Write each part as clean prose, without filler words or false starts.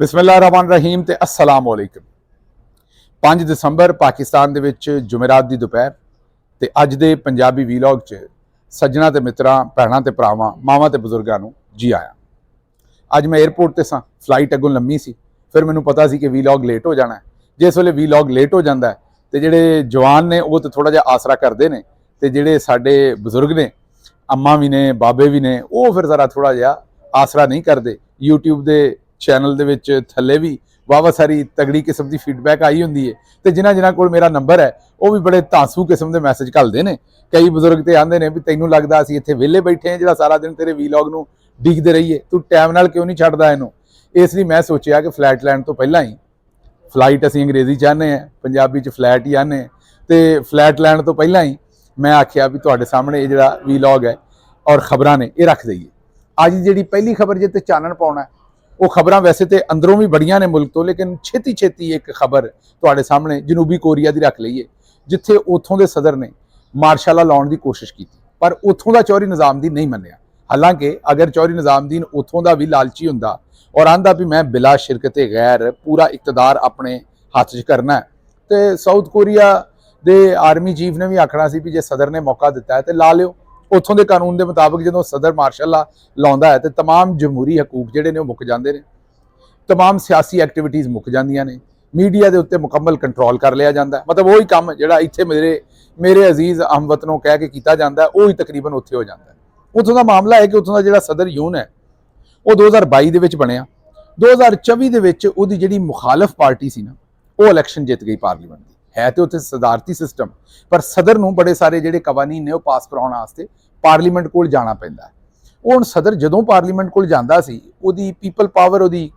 बिस्मिल्लाहिर्रहमानिर्रहीम ते अस्सलाम वालेकुम। 5 ਦਸੰਬਰ ਪਾਕਿਸਤਾਨ ਦੇ ਵਿੱਚ ਜੁਮੇਰਾਤ ਦੀ ਦੁਪਹਿਰ ਤੇ ਅੱਜ ਦੇ ਪੰਜਾਬੀ ਵੀਲੌਗ 'ਚ ਸੱਜਣਾ ਤੇ ਮਿੱਤਰਾਂ, ਭੈਣਾਂ ਤੇ ਭਰਾਵਾਂ, ਮਾਵਾਂ ਤੇ ਬਜ਼ੁਰਗਾਂ ਨੂੰ ਜੀ ਆਇਆਂ। ਅੱਜ ਮੈਂ 에ਅਰਪੋਰਟ ਤੇ ਸਾਂ, ਫਲਾਈਟ ਅੱਗੋਂ ਲੰਮੀ ਸੀ, ਫਿਰ ਮੈਨੂੰ ਪਤਾ ਸੀ ਕਿ ਵੀਲੌਗ ਲੇਟ ਹੋ ਜਾਣਾ। ਜਿਸ ਵੇਲੇ ਵੀਲੌਗ ਲੇਟ ਹੋ ਜਾਂਦਾ ਤੇ ਜਿਹੜੇ ਜਵਾਨ ਨੇ ਉਹ ਤਾਂ ਥੋੜਾ ਜਿਹਾ ਆਸਰਾ ਕਰਦੇ ਨੇ, ਤੇ ਜਿਹੜੇ ਸਾਡੇ ਬਜ਼ੁਰਗ ਨੇ, ਅੰਮਾ ਵੀ ਨੇ, ਬਾਬੇ ਵੀ ਨੇ, ਉਹ ਫਿਰ ਜ਼ਰਾ ਥੋੜਾ ਜਿਹਾ ਆਸਰਾ ਨਹੀਂ ਕਰਦੇ। YouTube ਦੇ ਚੈਨਲ ਦੇ ਵਿੱਚ ਥੱਲੇ ਵੀ ਵਾਵਾ ਸਾਰੀ ਤਗੜੀ ਕਿਸਮ ਦੀ ਫੀਡਬੈਕ ਆਈ ਹੁੰਦੀ ਹੈ, ਤੇ ਜਿਨ੍ਹਾਂ ਕੋਲ ਮੇਰਾ ਨੰਬਰ ਹੈ ਉਹ ਵੀ ਬੜੇ ਧਾਂਸੂ ਕਿਸਮ ਦੇ ਮੈਸੇਜ ਘੱਲਦੇ ਨੇ। ਕਈ ਬਜ਼ੁਰਗ ਤੇ ਆਂਦੇ ਨੇ ਵੀ ਤੈਨੂੰ ਲੱਗਦਾ ਅਸੀਂ ਇੱਥੇ ਵਿਹਲੇ ਬੈਠੇ ਹਾਂ ਜਿਹੜਾ ਸਾਰਾ ਦਿਨ ਤੇਰੇ ਵੀਲੌਗ ਨੂੰ ਡੀਕਦੇ ਰਹੀਏ, ਤੂੰ ਟਾਈਮ ਨਾਲ ਕਿਉਂ ਨਹੀਂ ਛੱਡਦਾ ਇਹਨੂੰ। ਇਸ ਲਈ ਮੈਂ ਸੋਚਿਆ ਕਿ ਫਲਾਈਟ ਲੈਣ ਤੋਂ ਪਹਿਲਾਂ ਹੀ, ਫਲਾਈਟ ਅਸੀਂ ਅੰਗਰੇਜ਼ੀ ਚਾਹੁੰਦੇ ਹਾਂ, ਪੰਜਾਬੀ 'ਚ ਫਲੈਟ ਹੀ ਆਉਂਦੇ, ਤੇ ਫਲੈਟ ਲੈਣ ਤੋਂ ਪਹਿਲਾਂ ਹੀ ਮੈਂ ਆਖਿਆ ਵੀ ਤੁਹਾਡੇ ਸਾਹਮਣੇ ਇਹ ਜਿਹੜਾ ਵੀਲੌਗ ਹੈ ਔਰ ਖਬਰਾਂ ਨੇ ਇਹ ਰੱਖ ਦਈਏ। ਅੱਜ ਜਿਹੜੀ ਪਹਿਲੀ ਖਬਰ ਜੇ ਤੇ ਚਾਨਣ ਪਾਉਣਾ, ਉਹ ਖਬਰਾਂ ਵੈਸੇ ਤੇ ਅੰਦਰੋਂ ਵੀ ਬੜੀਆਂ ਨੇ ਮੁਲਕ ਤੋਂ, ਲੇਕਿਨ ਛੇਤੀ ਇੱਕ ਖਬਰ ਤੁਹਾਡੇ ਸਾਹਮਣੇ ਜਨੂਬੀ ਕੋਰੀਆ ਦੀ ਰੱਖ ਲਈਏ, ਜਿੱਥੇ ਉੱਥੋਂ ਦੇ ਸਦਰ ਨੇ ਮਾਰਸ਼ਲ ਲਾ ਲਾਉਣ ਦੀ ਕੋਸ਼ਿਸ਼ ਕੀਤੀ, ਪਰ ਉੱਥੋਂ ਦਾ ਚੌਧਰੀ ਨਿਜ਼ਾਮਦੀਨ ਨਹੀਂ ਮੰਨਿਆ। ਹਾਲਾਂਕਿ ਅਗਰ ਚੌਧਰੀ ਨਿਜ਼ਾਮਦੀਨ ਉੱਥੋਂ ਦਾ ਵੀ ਲਾਲਚੀ ਹੁੰਦਾ ਔਰ ਆਂਦਾ ਵੀ ਮੈਂ ਬਿਲਾ ਸ਼ਿਰਕਤੇ ਗੈਰ ਪੂਰਾ ਇਕਤਦਾਰ ਆਪਣੇ ਹੱਥ 'ਚ ਕਰਨਾ ਹੈ, ਤੇ ਸਾਊਥ ਕੋਰੀਆ ਦੇ ਆਰਮੀ ਚੀਫ ਨੇ ਵੀ ਆਖਣਾ ਸੀ ਵੀ ਜੇ ਸਦਰ ਨੇ ਮੌਕਾ ਦਿੱਤਾ ਹੈ ਤੇ ਲਾ ਲਿਓ। ਉੱਥੋਂ ਦੇ ਕਾਨੂੰਨ ਦੇ ਮੁਤਾਬਕ ਜਦੋਂ ਸਦਰ ਮਾਰਸ਼ਲ ਲਾ ਲਾਉਂਦਾ ਹੈ ਤੇ ਤਮਾਮ ਜਮਹੂਰੀ ਹਕੂਕ ਜਿਹੜੇ ਨੇ ਉਹ ਮੁੱਕ ਜਾਂਦੇ ਨੇ, ਤਮਾਮ ਸਿਆਸੀ ਐਕਟੀਵਿਟੀਜ਼ ਮੁੱਕ ਜਾਂਦੀਆਂ ਨੇ, ਮੀਡੀਆ ਦੇ ਉੱਤੇ ਮੁਕੰਮਲ ਕੰਟਰੋਲ ਕਰ ਲਿਆ ਜਾਂਦਾ। ਮਤਲਬ ਉਹੀ ਕੰਮ ਜਿਹੜਾ ਇੱਥੇ ਮੇਰੇ ਅਜ਼ੀਜ਼ ਹਮਵਤਨੋਂ ਕਹਿ ਕੇ ਕੀਤਾ ਜਾਂਦਾ, ਉਹੀ ਤਕਰੀਬਨ ਉੱਥੇ ਹੋ ਜਾਂਦਾ। ਉੱਥੋਂ ਦਾ ਮਾਮਲਾ ਹੈ ਕਿ ਉੱਥੋਂ ਦਾ ਜਿਹੜਾ ਸਦਰ ਯੂਨ ਹੈ ਉਹ 2022 ਦੇ ਵਿੱਚ ਬਣਿਆ। 2024 ਦੇ ਵਿੱਚ ਉਹਦੀ ਜਿਹੜੀ ਮੁਖਾਲਫ ਪਾਰਟੀ ਸੀ ਨਾ, ਉਹ ਇਲੈਕਸ਼ਨ ਜਿੱਤ ਗਈ ਪਾਰਲੀਮੈਂਟ ਦੀ। ਹੈ ਤੇ ਉੱਥੇ ਸਦਾਰਤੀ ਸਿਸਟਮ, ਪਰ ਸਦਰ ਨੂੰ ਬੜੇ ਸਾਰੇ ਜਿਹੜੇ ਕਵਾਨੀਨ ਨੇ ਉਹ ਪਾਸ ਕਰਾਉਣ ਵਾਸਤੇ ਪਾਰਲੀਮੈਂਟ ਕੋਲ ਜਾਣਾ ਪੈਂਦਾ ਹੈ। ਉਹ ਹੁਣ ਸਦਰ ਜਦੋਂ ਪਾਰਲੀਮੈਂਟ ਕੋਲ ਜਾਂਦਾ ਸੀ, ਉਹਦੀ ਪੀਪਲ ਪਾਵਰ ਉਹਦੀ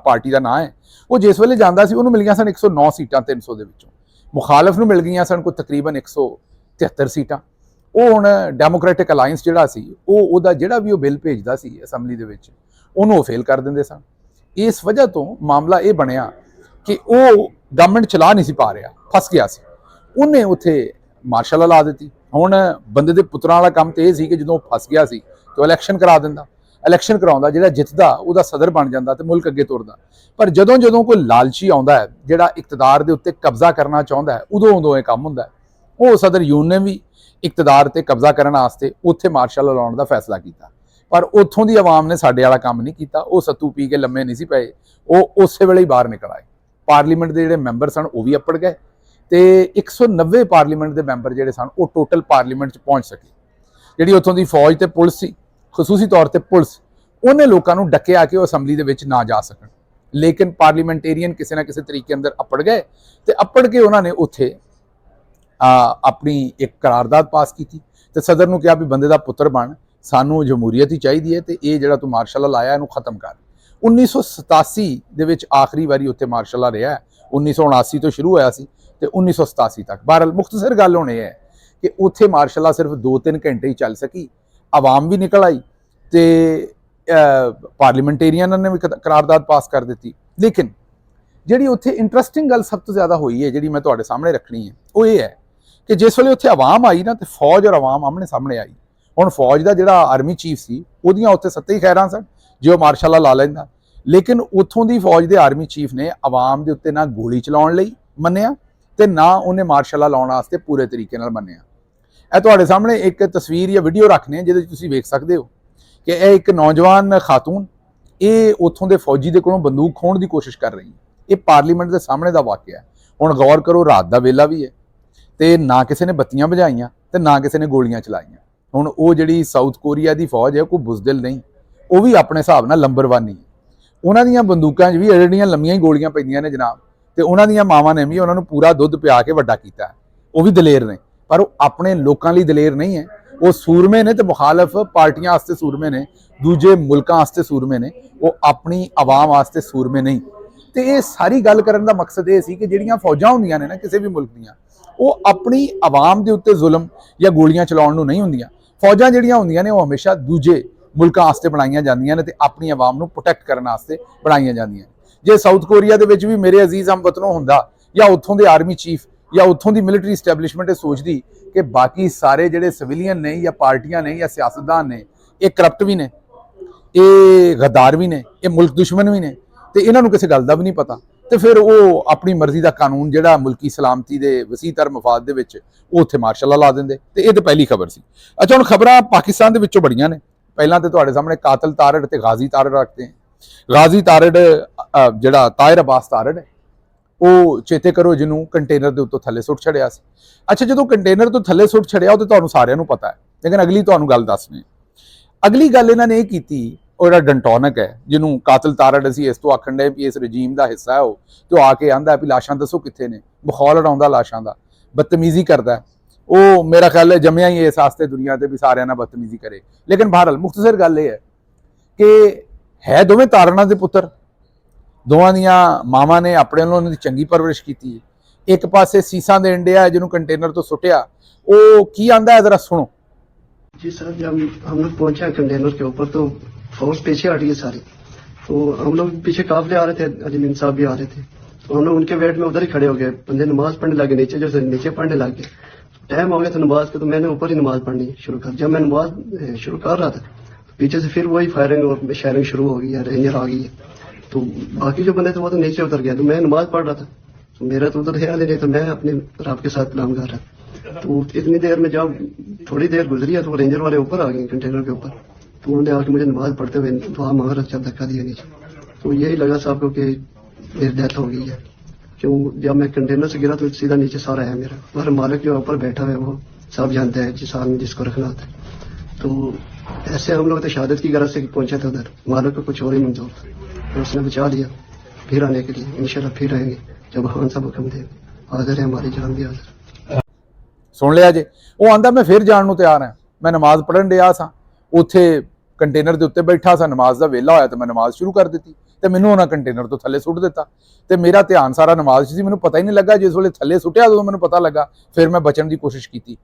ਪਾਰਟੀ ਦਾ ਨਾਂ ਹੈ, ਉਹ ਜਿਸ ਵੇਲੇ ਜਾਂਦਾ ਸੀ ਉਹਨੂੰ ਮਿਲੀਆਂ ਸਨ 109 ਸੀਟਾਂ 300 ਦੇ ਵਿੱਚੋਂ, ਮੁਖਾਲਫ ਨੂੰ ਮਿਲ ਗਈਆਂ ਸਨ ਕੋਈ ਤਕਰੀਬਨ 173 ਸੀਟਾਂ। ਉਹ ਹੁਣ ਡੈਮੋਕ੍ਰੈਟਿਕ ਅਲਾਈਅੰਸ ਜਿਹੜਾ ਸੀ, ਉਹਦਾ ਜਿਹੜਾ ਵੀ ਉਹ ਬਿੱਲ ਭੇਜਦਾ ਸੀ ਅਸੈਂਬਲੀ ਦੇ ਵਿੱਚ, ਉਹਨੂੰ ਉਹ ਫੇਲ ਕਰ ਦਿੰਦੇ ਸਨ। ਇਸ ਵਜ੍ਹਾ ਤੋਂ ਮਾਮਲਾ ਇਹ ਬਣਿਆ ਕਿ ਉਹ ਗਵਰਨਮੈਂਟ ਚਲਾ ਨਹੀਂ ਸੀ ਪਾ ਰਿਹਾ, ਫਸ ਗਿਆ ਸੀ। ਉਹਨੇ ਉੱਥੇ ਮਾਰਸ਼ਲ ਲਾ ਦਿੱਤੀ। ਹੁਣ ਬੰਦੇ ਦੇ ਪੁੱਤਰਾਂ ਵਾਲਾ ਕੰਮ ਤੇ ਇਹ ਸੀ ਕਿ ਜਦੋਂ ਫਸ ਗਿਆ ਸੀ ਤਾਂ ਇਲੈਕਸ਼ਨ ਕਰਾ ਦਿੰਦਾ, ਇਲੈਕਸ਼ਨ ਕਰਾਉਂਦਾ, ਜਿਹੜਾ ਜਿੱਤਦਾ ਉਹਦਾ ਸਦਰ ਬਣ ਜਾਂਦਾ ਤੇ ਮੁਲਕ ਅੱਗੇ ਤੁਰਦਾ। ਪਰ ਜਦੋਂ ਕੋਈ ਲਾਲਚੀ ਆਉਂਦਾ ਹੈ ਜਿਹੜਾ ਇਕਤਦਾਰ ਦੇ ਉੱਤੇ ਕਬਜ਼ਾ ਕਰਨਾ ਚਾਹੁੰਦਾ ਹੈ, ਉਦੋਂ ਇਹ ਕੰਮ ਹੁੰਦਾ ਹੈ। ਉਹ ਸਦਰ ਯੂਨ ਨੇ ਵੀ ਇਕਤਦਾਰ ਤੇ ਕਬਜ਼ਾ ਕਰਨ ਵਾਸਤੇ ਉੱਥੇ ਮਾਰਸ਼ਲ ਲਾਉਣ ਦਾ ਫੈਸਲਾ ਕੀਤਾ, ਪਰ ਉੱਥੋਂ ਦੀ ਆਵਾਮ ਨੇ ਸਾਡੇ ਵਾਲਾ ਕੰਮ ਨਹੀਂ ਕੀਤਾ। ਉਹ ਸੱਤੂ ਪੀ ਕੇ ਲੰਮੇ ਨਹੀਂ ਸੀ ਪਏ, ਉਹ ਉਸੇ ਵੇਲੇ ਹੀ ਬਾਹਰ ਨਿਕਲ ਆਏ। ਪਾਰਲੀਮੈਂਟ ਦੇ ਜਿਹੜੇ ਮੈਂਬਰ ਸਨ ਉਹ ਵੀ ਅੱਪੜ ਗਏ, ਤੇ 190 ਪਾਰਲੀਮੈਂਟ ਦੇ ਮੈਂਬਰ ਜਿਹੜੇ ਸਨ ਉਹ ਟੋਟਲ ਪਾਰਲੀਮੈਂਟ 'ਚ ਪਹੁੰਚ ਸਕੇ। ਜਿਹੜੀ ਉੱਥੋਂ ਦੀ ਫੌਜ ਤੇ ਪੁਲਿਸ ਸੀ, ਖਸੂਸੀ ਤੌਰ ਤੇ ਪੁਲਿਸ, ਉਹਨੇ ਲੋਕਾਂ ਨੂੰ ਡੱਕਿਆ ਕਿ ਉਹ ਅਸੈਂਬਲੀ ਦੇ ਵਿੱਚ ਨਾ ਜਾ ਸਕਣ, ਲੇਕਿਨ ਪਾਰਲੀਮੈਂਟੇਰੀਅਨ ਕਿਸੇ ਨਾ ਕਿਸੇ ਤਰੀਕੇ ਅੰਦਰ ਅੱਪੜ ਗਏ, ਤੇ ਅੱਪੜ ਕੇ ਉਹਨਾਂ ਨੇ ਉੱਥੇ ਆਪਣੀ ਇੱਕ ਕਰਾਰਦਾਦ ਪਾਸ ਕੀਤੀ ਤੇ ਸਦਰ ਨੂੰ ਕਿਹਾ ਵੀ ਬੰਦੇ ਦਾ ਪੁੱਤਰ ਬਣ, ਸਾਨੂੰ ਜਮਹੂਰੀਅਤ ਹੀ ਚਾਹੀਦੀ ਹੈ, ਤੇ ਇਹ ਜਿਹੜਾ ਤੂੰ ਮਾਰਸ਼ਲ ਲਾਇਆ ਇਹਨੂੰ ਖਤਮ ਕਰ। 1987 ਦੇ ਵਿੱਚ ਆਖਰੀ ਵਾਰੀ ਉੱਥੇ ਮਾਰਸ਼ਲ ਲਾ ਰਿਹਾ। 1979 ਤੋਂ ਸ਼ੁਰੂ ਹੋਇਆ ਸੀ ਤੇ 1987 ਤੱਕ। ਬਹਰਹਾਲ ਮੁਖਤਸਰ ਗੱਲ ਹੋਣੀ ਹੈ ਕਿ ਉੱਥੇ ਮਾਰਸ਼ਲ ਲਾ ਸਿਰਫ 2-3 ਘੰਟੇ ਹੀ ਚੱਲ ਸਕੀ, ਆਵਾਮ ਵੀ ਨਿਕਲ ਆਈ ਤੇ ਪਾਰਲੀਮੈਂਟੇਰੀਅਨਾਂ ਨੇ ਵੀ ਕਰਾਰਦਾਦ ਪਾਸ ਕਰ ਦਿੱਤੀ। ਲੇਕਿਨ ਜਿਹੜੀ ਉੱਥੇ ਇੰਟਰਸਟਿੰਗ ਗੱਲ ਸਭ ਤੋਂ ਜ਼ਿਆਦਾ ਹੋਈ ਹੈ, ਜਿਹੜੀ ਮੈਂ ਤੁਹਾਡੇ ਸਾਹਮਣੇ ਰੱਖਣੀ ਹੈ, ਉਹ ਇਹ ਹੈ ਕਿ ਜਿਸ ਵੇਲੇ ਉੱਥੇ ਆਵਾਮ ਆਈ ਨਾ, ਤੇ ਫੌਜ ਔਰ ਆਵਾਮ ਆਮਣੇ ਸਾਹਮਣੇ ਆਈ। ਹੁਣ ਫੌਜ ਦਾ ਜਿਹੜਾ ਆਰਮੀ ਚੀਫ ਸੀ, ਉਹਦੀਆਂ ਉੱਥੇ ਸੱਤੇ ਹੀ ਖੈਰਾਂ ਸਨ ਜੇ ਉਹ ਮਾਰਸ਼ਲ ਲਾ ਲੈਂਦਾ, ਲੇਕਿਨ ਉੱਥੋਂ ਦੀ ਫੌਜ ਦੇ ਆਰਮੀ ਚੀਫ ਨੇ ਆਵਾਮ ਦੇ ਉੱਤੇ ਨਾ ਗੋਲੀ ਚਲਾਉਣ ਲਈ ਮੰਨਿਆ ਤੇ ਨਾ ਉਹਨੇ ਮਾਰਸ਼ਲ ਲਾਉਣ ਵਾਸਤੇ ਪੂਰੇ ਤਰੀਕੇ ਨਾਲ ਮੰਨਿਆ। ਇਹ ਤੁਹਾਡੇ ਸਾਹਮਣੇ ਇੱਕ ਤਸਵੀਰ ਜਾਂ ਵੀਡੀਓ ਰੱਖਣੀ ਹੈ ਜਿਹਦੇ ਵਿੱਚ ਤੁਸੀਂ ਵੇਖ ਸਕਦੇ ਹੋ ਕਿ ਇਹ ਇੱਕ ਨੌਜਵਾਨ ਖਾਤੂਨ, ਇਹ ਉੱਥੋਂ ਦੇ ਫੌਜੀ ਦੇ ਕੋਲੋਂ ਬੰਦੂਕ ਖੋਹਣ ਦੀ ਕੋਸ਼ਿਸ਼ ਕਰ ਰਹੀ ਹੈ। ਇਹ ਪਾਰਲੀਮੈਂਟ ਦੇ ਸਾਹਮਣੇ ਦਾ ਵਾਕਿਆ ਹੈ। ਹੁਣ ਗੌਰ ਕਰੋ, ਰਾਤ ਦਾ ਵੇਲਾ ਵੀ ਹੈ ਤੇ ਨਾ ਕਿਸੇ ਨੇ ਬੱਤੀਆਂ ਬੁਝਾਈਆਂ ਤੇ ਨਾ ਕਿਸੇ ਨੇ ਗੋਲੀਆਂ ਚਲਾਈਆਂ। ਹੁਣ ਉਹ ਜਿਹੜੀ ਸਾਊਥ ਕੋਰੀਆ ਦੀ ਫੌਜ ਹੈ, ਕੋਈ ਬੁਜ਼ਦਿਲ ਨਹੀਂ, ਉਹ ਵੀ ਆਪਣੇ ਹਿਸਾਬ ਨਾਲ ਲੰਬਰਵਾਨੀ ਹੈ। ਉਹਨਾਂ ਦੀਆਂ ਬੰਦੂਕਾਂ 'ਚ ਵੀ ਜਿਹੜੀਆਂ ਲੰਮੀਆਂ ਹੀ ਗੋਲੀਆਂ ਪੈਂਦੀਆਂ ਨੇ ਜਨਾਬ, ਤੇ ਉਹਨਾਂ ਦੀਆਂ ਮਾਵਾਂ ਨੇ ਵੀ ਉਹਨਾਂ ਨੂੰ ਪੂਰਾ ਦੁੱਧ ਪਿਆ ਕੇ ਵੱਡਾ ਕੀਤਾ। ਉਹ ਵੀ ਦਲੇਰ ਨੇ, ਪਰ ਉਹ ਆਪਣੇ ਲੋਕਾਂ ਲਈ ਦਲੇਰ ਨਹੀਂ ਹੈ। ਉਹ ਸੂਰਮੇ ਨੇ ਤੇ ਮੁਖਾਲਫ ਪਾਰਟੀਆਂ ਵਾਸਤੇ ਸੂਰਮੇ ਨੇ, ਦੂਜੇ ਮੁਲਕਾਂ ਵਾਸਤੇ ਸੂਰਮੇ ਨੇ, ਉਹ ਆਪਣੀ ਆਵਾਮ ਵਾਸਤੇ ਸੂਰਮੇ ਨਹੀਂ। ਤੇ ਇਹ ਸਾਰੀ ਗੱਲ ਕਰਨ ਦਾ ਮਕਸਦ ਇਹ ਸੀ ਕਿ ਜਿਹੜੀਆਂ ਫੌਜਾਂ ਹੁੰਦੀਆਂ ਨੇ ਨਾ ਕਿਸੇ ਵੀ ਮੁਲਕ ਦੀਆਂ, ਉਹ ਆਪਣੀ ਆਵਾਮ ਦੇ ਉੱਤੇ ਜ਼ੁਲਮ ਜਾਂ ਗੋਲੀਆਂ ਚਲਾਉਣ ਨੂੰ ਨਹੀਂ ਹੁੰਦੀਆਂ। ਫੌਜਾਂ ਜਿਹੜੀਆਂ ਹੁੰਦੀਆਂ ਨੇ ਉਹ ਹਮੇਸ਼ਾ ਦੂਜੇ ਮੁਲਕਾਂ ਵਾਸਤੇ ਬਣਾਈਆਂ ਜਾਂਦੀਆਂ ਨੇ ਤੇ ਆਪਣੀ ਆਵਾਮ ਨੂੰ ਪ੍ਰੋਟੈਕਟ ਕਰਨ ਵਾਸਤੇ ਬਣਾਈਆਂ ਜਾਂਦੀਆਂ। ਜੇ ਸਾਊਥ ਕੋਰੀਆ ਦੇ ਵਿੱਚ ਵੀ ਮੇਰੇ ਅਜ਼ੀਜ਼ ਹਮਵਤਨੋਂ ਹੁੰਦਾ, ਜਾਂ ਉੱਥੋਂ ਦੇ ਆਰਮੀ ਚੀਫ ਜਾਂ ਉੱਥੋਂ ਦੀ ਮਿਲਟਰੀ ਸਟੈਬਲਿਸ਼ਮੈਂਟ ਇਹ ਸੋਚਦੀ ਕਿ ਬਾਕੀ ਸਾਰੇ ਜਿਹੜੇ ਸਿਵਿਲੀਅਨ ਨੇ ਜਾਂ ਪਾਰਟੀਆਂ ਨੇ ਜਾਂ ਸਿਆਸਤਦਾਨ ਨੇ, ਇਹ ਕਰਪਟ ਵੀ ਨੇ, ਇਹ ਗਦਾਰ ਵੀ ਨੇ, ਇਹ ਮੁਲਕ ਦੁਸ਼ਮਣ ਵੀ ਨੇ, ਤੇ ਇਹਨਾਂ ਨੂੰ ਕਿਸੇ ਗੱਲ ਦਾ ਵੀ ਨਹੀਂ ਪਤਾ, ਤੇ ਫਿਰ ਉਹ ਆਪਣੀ ਮਰਜ਼ੀ ਦਾ ਕਾਨੂੰਨ ਜਿਹੜਾ ਮੁਲਕੀ ਸਲਾਮਤੀ ਦੇ ਵਸੀਹਤਰ ਮਫਾਦ ਦੇ ਵਿੱਚ ਉਹ ਉੱਥੇ ਮਾਰਸ਼ਲ ਲਾ ਦਿੰਦੇ। ਤੇ ਇਹ ਤਾਂ ਪਹਿਲੀ ਖਬਰ ਸੀ। ਅੱਛਾ, ਹੁਣ ਖਬਰਾਂ ਪਾਕਿਸਤਾਨ ਦੇ ਵਿੱਚੋਂ ਬੜੀਆਂ ਨੇ। ਪਹਿਲਾਂ ਤੇ ਤੁਹਾਡੇ ਸਾਹਮਣੇ ਕਾਤਲ ਤਾਰੜ ਤੇ ਗਾਜ਼ੀ ਤਾਰੜ ਰੱਖਦੇ हैं। ਗਾਜ਼ੀ ਤਾਰੜ ਜਿਹੜਾ ਤਾਹਿਰ ਅਬਾਸ ਤਾਰੜ ਹੈ, ਉਹ ਚੇਤੇ ਕਰੋ ਜਿਹਨੂੰ ਕੰਟੇਨਰ ਦੇ ਉੱਤੋਂ ਥੱਲੇ ਸੁੱਟ ਛੜਿਆ ਸੀ। ਅੱਛਾ, ਜਦੋਂ ਕੰਟੇਨਰ ਤੋਂ ਥੱਲੇ ਸੁੱਟ ਛੜਿਆ ਉਹ ਤੇ ਤੁਹਾਨੂੰ ਸਾਰਿਆਂ ਨੂੰ ਪਤਾ ਹੈ, ਲੇਕਿਨ ਅਗਲੀ ਤੁਹਾਨੂੰ ਗੱਲ ਦੱਸਣੀ। ਅਗਲੀ ਗੱਲ ਇਹਨਾਂ ਨੇ ਇਹ ਕੀਤੀ, ਉਹ ਜਿਹੜਾ ਡੰਟੋਨਕ ਹੈ ਜਿਹਨੂੰ ਕਾਤਲ ਤਾਰੜ ਅਸੀਂ ਇਸ ਤੋਂ ਆਖਣ ਦੇ ਵੀ ਇਸ ਰਜੀਮ ਦਾ ਹਿੱਸਾ ਹੈ, ਉਹ ਤੇ ਆ ਕੇ ਆਂਦਾ ਵੀ ਲਾਸ਼ਾਂ ਦੱਸੋ ਕਿੱਥੇ ਨੇ, ਬਖੌਲ ਉਡਾਉਂਦਾ ਲਾਸ਼ਾਂ ਦਾ, ਬਦਤਮੀਜ਼ੀ ਕਰਦਾ। ਉਹ ਮੇਰਾ ਖਿਆਲ ਹੈ ਜੰਮਿਆ ਹੀ ਇਸ ਵਾਸਤੇ ਦੁਨੀਆ ਤੇ ਵੀ ਸਾਰਿਆਂ ਨਾਲ ਬਦਤਮੀਜ਼ੀ ਕਰੇ। ਲੇਕਿਨ ਬਹਰਹਾਲ ਮੁਖਤਸਰ ਗੱਲ ਇਹ ਹੈ ਕਿ ਹੈ ਦੋਵੇਂ ਤਾਰੜਾਂ ਦੇ ਪੁੱਤਰ, ਦੋਵਾਂ ਦੀਆਂ ਮਾਵਾਂ ਨੇ ਆਪਣੇ ਵੱਲੋਂ ਉਹਨਾਂ ਦੀ ਚੰਗੀ ਪਰਵਰਿਸ਼ ਕੀਤੀ ਹੈ। ਇੱਕ ਪਾਸੇ ਸੀਸਾਂ ਦੇ ਇੰਡਿਆ ਜਿਹਨੂੰ ਕੰਟੇਨਰ ਤੋਂ ਸੁੱਟਿਆ, ਉਹ ਕੀ ਆਂਦਾ ਹੈ ਜ਼ਰਾ ਸੁਣੋ। जी सर, जब हम लोग पहुंचे कंटेनर के ऊपर तो फोर्स पीछे हटी है सारी, तो हम लोग पीछे काफले आ रहे थे, अजमीन साहब भी आ रहे थे, तो हम लोग उनके वेट में उधर ही खड़े हो गए। बंदे नमाज पढ़ने लगे नीचे, जो नीचे पढ़ने लग गए। टाइम हो गया था नमाज का, तो मैंने ऊपर ही नमाज पढ़नी शुरू कर। जब मैं नमाज शुरू कर रहा था तो पीछे से फिर वही फायरिंग और शेयरिंग शुरू हो गई है, रेंजर आ गई है। तो बाकी जो बंदे थे वो तो नीचे उतर गया, तो मैं नमाज पढ़ रहा था, तो मेरा तो उधर ख्याल ही नहीं, तो मैं अपने रब के साथ कलाम कर रहा था। तो इतनी देर में जब थोड़ी देर गुजरी है तो रेंजर वाले ऊपर आ गए कंटेनर के ऊपर, तो उन्होंने आके मुझे नमाज पढ़ते हुए दुआ मांग रखा, धक्का दिया नीचे। तो यही लगा साहब को कि मेरी डेथ हो गई है। क्यों, जब मैं कंटेनर से गिरा तो सीधा नीचे सारा है मेरा, और मालिक जो ऊपर बैठा हुआ है वो सब जानते हैं जिस हाल में जिसको रखना होता है। तो ऐसे हम लोग तो शहादत की गरज से पहुंचे थे उधर, मालिक को कुछ और ही मंजूर था, तो उसने बचा लिया। फिर आने के लिए इंशाल्लाह फिर आएंगे जब खान साहब हुक्म देंगे। हाजिर है, हमारी जान भी हाजिर। ਸੁਣ ਲਿਆ ਜੇ, ਉਹ ਆਂਦਾ ਮੈਂ ਫਿਰ ਜਾਣ ਨੂੰ ਤਿਆਰ ਹਾਂ। ਮੈਂ ਨਮਾਜ਼ ਪੜ੍ਹਨ ਡਿਆ ਸਾਂ, ਉੱਥੇ ਕੰਟੇਨਰ ਦੇ ਉੱਤੇ ਬੈਠਾ ਸਾਂ, ਨਮਾਜ਼ ਦਾ ਵੇਲਾ ਹੋਇਆ ਤੇ ਮੈਂ ਨਮਾਜ਼ ਸ਼ੁਰੂ ਕਰ ਦਿੱਤੀ ਤੇ ਮੈਨੂੰ ਉਹਨਾਂ ਕੰਟੇਨਰ ਤੋਂ ਥੱਲੇ ਸੁੱਟ ਦਿੱਤਾ ਤੇ ਮੇਰਾ ਧਿਆਨ ਸਾਰਾ ਨਮਾਜ਼ 'ਚ ਸੀ, ਮੈਨੂੰ ਪਤਾ ਹੀ ਨਹੀਂ ਲੱਗਾ। ਜਿਸ ਵੇਲੇ ਥੱਲੇ ਸੁੱਟਿਆ ਉਦੋਂ ਮੈਨੂੰ ਪਤਾ ਲੱਗਾ, ਫਿਰ ਮੈਂ ਬਚਣ ਦੀ ਕੋਸ਼ਿਸ਼ ਕੀਤੀ।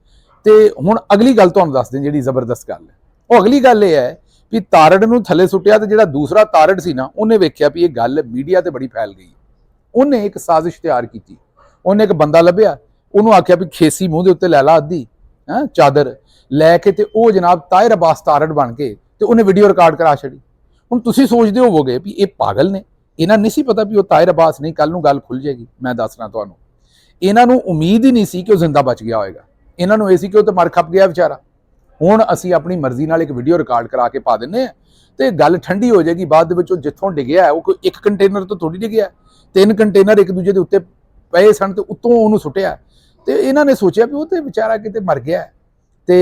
ਤੇ ਹੁਣ ਅਗਲੀ ਗੱਲ ਤੁਹਾਨੂੰ ਦੱਸਦੇ ਜਿਹੜੀ ਜ਼ਬਰਦਸਤ ਗੱਲ ਹੈ। ਉਹ ਅਗਲੀ ਗੱਲ ਇਹ ਹੈ ਵੀ ਤਾਰੜ ਨੂੰ ਥੱਲੇ ਸੁੱਟਿਆ ਤੇ ਜਿਹੜਾ ਦੂਸਰਾ ਤਾਰੜ ਸੀ ਨਾ, ਉਹਨੇ ਵੇਖਿਆ ਵੀ ਇਹ ਗੱਲ ਮੀਡੀਆ ਤੇ ਬੜੀ ਫੈਲ ਗਈ। ਉਹਨੇ ਇੱਕ ਸਾਜ਼ਿਸ਼ ਤਿਆਰ ਕੀਤੀ। ਉਹਨੇ ਇੱਕ ਬੰਦਾ ਲੱਭਿਆ, ਉਹਨੂੰ ਆਖਿਆ ਵੀ ਖੇਸੀ ਮੂੰਹ ਦੇ ਉੱਤੇ ਲੈ ਲਾ ਅੱਧੀ ਚਾਦਰ ਲੈ ਕੇ, ਤੇ ਉਹ ਜਨਾਬ ਤਾਹਿਰ ਅਬਾਸ ਤਾਰੜ ਬਣ ਕੇ ਤੇ ਉਹਨੇ ਵੀਡੀਓ ਰਿਕਾਰਡ ਕਰਾ ਛੱਡੀ। ਹੁਣ ਤੁਸੀਂ ਸੋਚਦੇ ਹੋਵੋਗੇ ਵੀ ਇਹ ਪਾਗਲ ਨੇ, ਇਹਨਾਂ ਨਹੀਂ ਸੀ ਪਤਾ ਵੀ ਉਹ ਤਾਹਿਰ ਅਬਾਸ ਨਹੀਂ, ਕੱਲ ਨੂੰ ਗੱਲ ਖੁੱਲ ਜਾਏਗੀ। ਮੈਂ ਦੱਸਣਾ ਤੁਹਾਨੂੰ, ਇਹਨਾਂ ਨੂੰ ਉਮੀਦ ਹੀ ਨਹੀਂ ਸੀ ਕਿ ਉਹ ਜ਼ਿੰਦਾ ਬਚ ਗਿਆ ਹੋਏਗਾ। ਇਹਨਾਂ ਨੂੰ ਇਹ ਸੀ ਕਿ ਉਹ ਤਾਂ ਮਰ ਖੱਪ ਗਿਆ ਵਿਚਾਰਾ। ਹੁਣ ਅਸੀਂ ਆਪਣੀ ਮਰਜ਼ੀ ਨਾਲ ਇੱਕ ਵੀਡੀਓ ਰਿਕਾਰਡ ਕਰਾ ਕੇ ਪਾ ਦਿੰਨੇ ਆ ਤੇ ਗੱਲ ਠੰਡੀ ਹੋ ਜਾਏਗੀ। ਬਾਅਦ ਦੇ ਵਿੱਚ ਉਹ ਜਿੱਥੋਂ ਡਿੱਗਿਆ ਉਹ ਕੋਈ ਇੱਕ ਕੰਟੇਨਰ ਤੋਂ ਥੋੜੀ ਡਿੱਗਿਆ, 3 ਕੰਟੇਨਰ ਇੱਕ ਦੂਜੇ ਦੇ ਉੱਤੇ ਪਏ ਸਨ ਤੇ ਉੱਤੋਂ ਉਹਨੂੰ ਸੁੱਟਿਆ। ਤੇ ਇਹਨਾਂ ਨੇ ਸੋਚਿਆ ਵੀ ਉਹ ਤੇ ਵਿਚਾਰਾ ਕਿਤੇ ਮਰ ਗਿਆ ਤੇ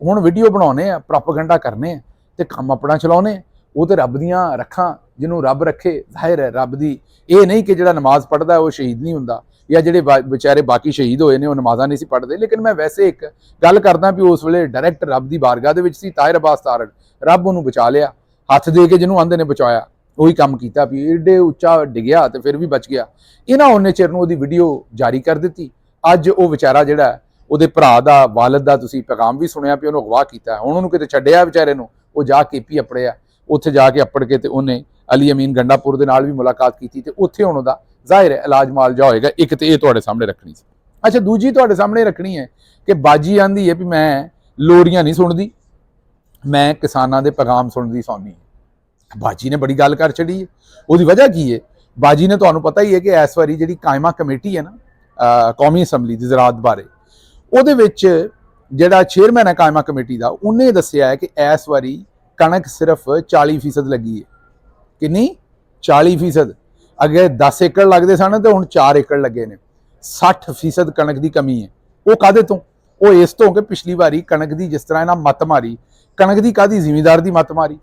ਹੁਣ ਵੀਡੀਓ ਬਣਾਉਣੇ ਆ, ਪ੍ਰੋਪੇਗੈਂਡਾ ਕਰਨੇ ਆ ਤੇ ਕੰਮ ਆਪਣਾ ਚਲਾਉਣੇ ਆ। ਉਹ ਤੇ ਰੱਬ ਦੀਆਂ ਰੱਖਾਂ, ਜਿਹਨੂੰ ਰੱਬ ਰੱਖੇ। ਜ਼ਾਹਿਰ ਹੈ ਰੱਬ ਦੀ ਇਹ ਨਹੀਂ ਕਿ ਜਿਹੜਾ ਨਮਾਜ਼ ਪੜ੍ਹਦਾ ਉਹ ਸ਼ਹੀਦ ਨਹੀਂ ਹੁੰਦਾ, ਜਾਂ ਜਿਹੜੇ ਵਿਚਾਰੇ ਬਾਕੀ ਸ਼ਹੀਦ ਹੋਏ ਨੇ ਉਹ ਨਮਾਜ਼ਾਂ ਨਹੀਂ ਸੀ ਪੜ੍ਹਦੇ। ਲੇਕਿਨ ਮੈਂ ਵੈਸੇ ਇੱਕ ਗੱਲ ਕਰਦਾ ਵੀ ਉਸ ਵੇਲੇ ਡਾਇਰੈਕਟ ਰੱਬ ਦੀ ਬਾਰਗਾਹ ਦੇ ਵਿੱਚ ਸੀ ਤਾਹਿਰ ਅਬਾਸ ਤਾਰੜ। ਰੱਬ ਉਹਨੂੰ ਬਚਾ ਲਿਆ, ਹੱਥ ਦੇ ਕੇ ਜਿਹਨੂੰ ਆਂਦੇ ਨੇ ਬਚਾਇਆ, ਉਹੀ ਕੰਮ ਕੀਤਾ ਵੀ ਏਡੇ ਉੱਚਾ ਡਿੱਗਿਆ ਤੇ ਫਿਰ ਵੀ ਬਚ ਗਿਆ। ਇਹਨਾਂ ਉਹਨੇ ਚਿਰ ਨੂੰ ਉਹਦੀ ਵੀਡੀਓ ਜਾਰੀ ਕਰ ਦਿੱਤੀ। ਅੱਜ ਉਹ ਵਿਚਾਰਾ ਜਿਹੜਾ ਉਹਦੇ ਭਰਾ ਦਾ, ਵਾਲਦ ਦਾ ਤੁਸੀਂ ਪੈਗਾਮ ਵੀ ਸੁਣਿਆ ਵੀ ਉਹਨੂੰ ਅਗਵਾ ਕੀਤਾ। ਹੁਣ ਉਹਨੂੰ ਕਿਤੇ ਛੱਡਿਆ ਵਿਚਾਰੇ ਨੂੰ, ਉਹ ਜਾ ਕੇਪੀ ਅਪੜਿਆ। ਉੱਥੇ ਜਾ ਕੇ ਅਪੜ ਕੇ ਤੇ ਉਹਨੇ ਅਲੀ ਅਮੀਨ ਗੰਡਾਪੁਰ ਦੇ ਨਾਲ ਵੀ ਮੁਲਾਕਾਤ ਕੀਤੀ ਤੇ ਉੱਥੇ ਹੁਣ ਉਹਦਾ ਜ਼ਾਹਿਰ ਹੈ ਇਲਾਜ ਮਾਲਜਾ ਹੋਏਗਾ। ਇੱਕ ਤੇ ਇਹ ਤੁਹਾਡੇ ਸਾਹਮਣੇ ਰੱਖਣੀ ਸੀ। ਅੱਛਾ, ਦੂਜੀ ਤੁਹਾਡੇ ਸਾਹਮਣੇ ਰੱਖਣੀ ਹੈ ਕਿ ਬਾਜੀ ਆਂਦੀ ਹੈ ਵੀ ਮੈਂ ਲੋਰੀਆਂ ਨਹੀਂ ਸੁਣਦੀ, ਮੈਂ ਕਿਸਾਨਾਂ ਦੇ ਪੈਗਾਮ ਸੁਣਦੀ ਸੌਂਦੀ। ਬਾਜੀ ਨੇ ਬੜੀ ਗੱਲ ਕਰ ਛੱਡੀ ਹੈ। ਉਹਦੀ ਵਜ੍ਹਾ ਕੀ ਹੈ? ਬਾਜੀ ਨੇ ਤੁਹਾਨੂੰ ਪਤਾ ਹੀ ਹੈ ਕਿ ਇਸ ਵਾਰੀ ਜਿਹੜੀ ਕਾਇਮਾ ਕਮੇਟੀ ਹੈ ਨਾ ਕੌਮੀ ਅਸੈਂਬਲੀ ਦੀ ਜ਼ਰਾਅਤ ਬਾਰੇ, ਉਹਦੇ ਵਿੱਚ ਜਿਹੜਾ ਚੇਅਰਮੈਨ ਹੈ ਕਾਇਮਾ ਕਮੇਟੀ ਦਾ, ਉਹਨੇ ਦੱਸਿਆ ਹੈ ਕਿ ਇਸ ਵਾਰੀ ਕਣਕ ਸਿਰਫ 40% ਲੱਗੀ ਹੈ। ਕਿੰਨੀ? 40%। ਅੱਗੇ 10 ਏਕੜ ਲੱਗਦੇ ਸਨ ਤੇ ਹੁਣ 4 ਏਕੜ ਲੱਗੇ ਨੇ। 60% ਕਣਕ ਦੀ ਕਮੀ ਹੈ। ਉਹ ਕਾਹਦੇ ਤੋਂ? ਉਹ ਇਸ ਤੋਂ ਕਿ ਪਿਛਲੀ ਵਾਰੀ ਕਣਕ ਦੀ ਜਿਸ ਤਰ੍ਹਾਂ ਇਹਨਾਂ ਮੱਤ ਮਾਰੀ, ਕਣਕ ਦੀ ਕਾਹਦੀ? ਜ਼ਿਮੀਂਦਾਰ ਦੀ ਮੱਤ ਮਾਰੀ।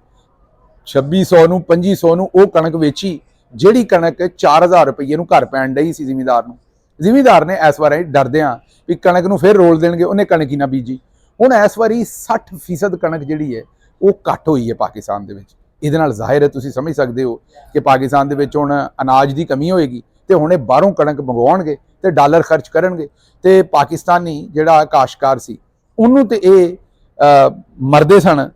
2600 ਨੂੰ 2500 ਨੂੰ ਉਹ ਕਣਕ ਵੇਚੀ, ਜਿਹੜੀ ਕਣਕ 4000 ਰੁਪਏ ਨੂੰ ਘਰ ਪੈਣ ਡਈ ਸੀ ਜ਼ਿਮੀਂਦਾਰ ਨੂੰ। ਜ਼ਿਮੀਂਦਾਰ ਨੇ ਇਸ ਵਾਰੀ ਡਰਦਿਆਂ ਵੀ ਕਣਕ ਨੂੰ ਫਿਰ ਰੋਲ ਦੇਣਗੇ, ਉਹਨੇ ਕਣਕ ਹੀ ਨਾ ਬੀਜੀ। ਹੁਣ ਇਸ ਵਾਰੀ 60% ਕਣਕ ਜਿਹੜੀ ਹੈ ਉਹ ਘੱਟ ਹੋਈ ਹੈ ਪਾਕਿਸਤਾਨ ਦੇ ਵਿੱਚ। ਇਹਦੇ ਨਾਲ ਜ਼ਾਹਿਰ ਹੈ ਤੁਸੀਂ ਸਮਝ ਸਕਦੇ ਹੋ ਕਿ ਪਾਕਿਸਤਾਨ ਦੇ ਵਿੱਚ ਹੁਣ ਅਨਾਜ ਦੀ ਕਮੀ ਹੋਏਗੀ ਤੇ ਹੁਣ ਇਹ ਬਾਹਰੋਂ ਕਣਕ ਮੰਗਵਾਉਣਗੇ ਤੇ ਡਾਲਰ ਖਰਚ ਕਰਨਗੇ ਤੇ ਪਾਕਿਸਤਾਨੀ ਜਿਹੜਾ ਕਾਸ਼ਤਕਾਰ ਸੀ ਉਹਨੂੰ ਤੇ ਇਹ ਮਰਦੇ ਸਨ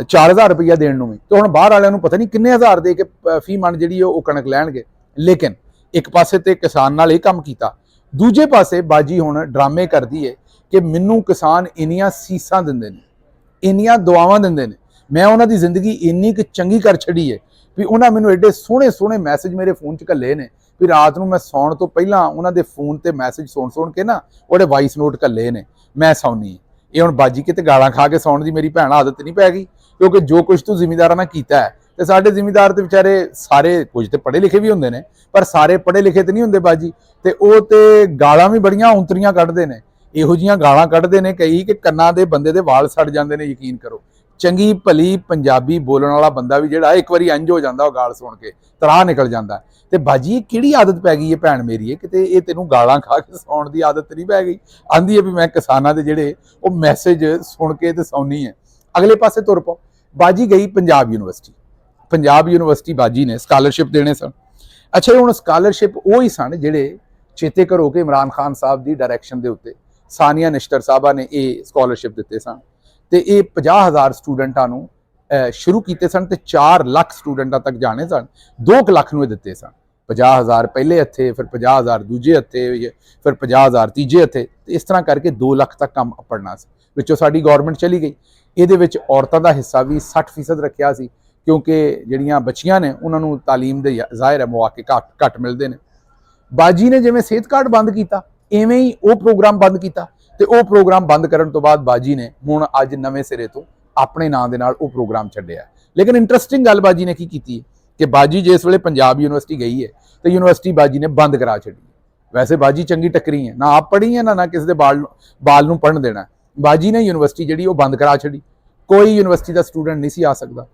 4000 ਰੁਪਈਆ ਦੇਣ ਨੂੰ ਵੀ, ਤੇ ਹੁਣ ਬਾਹਰ ਵਾਲਿਆਂ ਨੂੰ ਪਤਾ ਨਹੀਂ ਕਿੰਨੇ ਹਜ਼ਾਰ ਦੇ ਕੇ ਫੀ ਮਣ ਜਿਹੜੀ ਉਹ ਕਣਕ ਲੈਣਗੇ। ਲੇਕਿਨ ਇੱਕ ਪਾਸੇ ਤੇ ਕਿਸਾਨ ਨਾਲ ਇਹ ਕੰਮ ਕੀਤਾ, ਦੂਜੇ ਪਾਸੇ ਬਾਜੀ ਹੁਣ ਡਰਾਮੇ ਕਰਦੀ ਹੈ ਕਿ ਮੈਨੂੰ ਕਿਸਾਨ ਇੰਨੀਆਂ ਸੀਸਾਂ ਦਿੰਦੇ ਨੇ, ਇੰਨੀਆਂ ਦੁਆਵਾਂ ਦਿੰਦੇ ਨੇ, मैं उन्होंने जिंदगी इन्नी कि चंगी कर छड़ी है भी उन्हें मैंने एडे सोहने सोहने मैसेज मेरे फोन च घल्ले ने भी रात को मैं सौण तो पहला उन्होंने फोन ते मैसेज सुन के ना वो वॉइस नोट घल्ले ने मैं सौनी ये हुण बाजी किते गालां खा के सौण दी मेरी भैन आदत नहीं पै गई क्योंकि जो कुछ तू जिमीदारां नाल कीता है ते साडे जिमीदार ते बेचारे सारे कुछ ते पढ़े लिखे भी हुंदे ने पर सारे पढ़े लिखे ते नहीं हुंदे बाजी ते ओह ते गालां भी बड़ियां उंतरियां कढदे ने इहो जिहियां गालां कढदे ने कई कि कन्नां दे बंदे दे वाल सड़ जांदे ने यकीन करो चंगी भली पंजाबी बोलण वाला बंदा भी जिहड़ा एक वारी इंज हो जांदा ओह गाल सुण के तराह निकल जांदा ते बाजी किहड़ी आदत पै गई है भैन मेरी किते ये तेनों गालां खा के सौण दी आदत नहीं पै गई आंदी है भी मैं किसानां दे जिहड़े ओह मैसेज सुण के ते सौनी है अगले पासे तुर पो बाजी गई पंजाब यूनिवर्सिटी बाजी ने स्कालरशिप देने सन अच्छा हुण स्कालरशिप वो ही सन जिहड़े चेते करो कि इमरान खान साहब की डायरैक्शन के उत्ते सानिया निश्तर साहबा ने ये स्कालरशिप दिते सन ते ये 50,000 स्टूडेंटां नूं शुरू किए सन ते 4 लाख स्टूडेंटां तक जाने सन 2 लाख नूं दिते सन 50,000 पहले हत्थे फिर 50,000 दूजे हत्थे फिर 50,000 तीजे हत्थे इस तरह करके 2 लाख तक काम अपड़ना सी विचों साडी गौरमेंट चली गई ਇਹਦੇ ਵਿੱਚ ਔਰਤਾਂ ਦਾ ਹਿੱਸਾ ਵੀ 60% ਰੱਖਿਆ ਸੀ ਕਿਉਂਕਿ ਜਿਹੜੀਆਂ ਬੱਚੀਆਂ ਨੇ ਉਹਨਾਂ ਨੂੰ ਤਾਲੀਮ ਦੇ ਜ਼ਾਹਿਰ ਹੈ ਮੌਕੇ ਘੱਟ ਮਿਲਦੇ ਨੇ ਬਾਜੀ ਨੇ ਜਿਵੇਂ ਸਿਹਤ ਕਾਰਡ ਬੰਦ ਕੀਤਾ ਐਵੇਂ ਹੀ ਉਹ ਪ੍ਰੋਗਰਾਮ ਬੰਦ ਕੀਤਾ ਤੇ ਉਹ ਪ੍ਰੋਗਰਾਮ ਬੰਦ ਕਰਨ ਤੋਂ ਬਾਅਦ ਬਾਜੀ ਨੇ ਹੁਣ ਅੱਜ ਨਵੇਂ ਸਿਰੇ ਤੋਂ ਆਪਣੇ ਨਾਂ ਦੇ ਨਾਲ ਉਹ ਪ੍ਰੋਗਰਾਮ ਛੱਡਿਆ ਲੇਕਿਨ ਇੰਟਰਸਟਿੰਗ ਗੱਲ ਬਾਜੀ ਨੇ ਕੀ ਕੀਤੀ ਹੈ ਕਿ ਬਾਜੀ ਜਿਸ ਵੇਲੇ ਪੰਜਾਬ ਯੂਨੀਵਰਸਿਟੀ ਗਈ ਹੈ ਤੇ ਯੂਨੀਵਰਸਿਟੀ ਬਾਜੀ ਨੇ ਬੰਦ ਕਰਾ ਛੱਡੀ ਵੈਸੇ ਬਾਜੀ ਚੰਗੀ ਟੱਕਰੀ ਹੈ ਨਾ ਆਪ ਪੜ੍ਹੀ ਹੈ ਨਾ ਕਿਸੇ ਦੇ ਬਾਲ ਨੂੰ ਪੜ੍ਹਨ ਦੇਣਾ बाजी ने यूनिवर्सिटी जी वो बंद करा छड़ी कोई यूनिवर्सिटी का स्टूडेंट नहीं सी आ सकता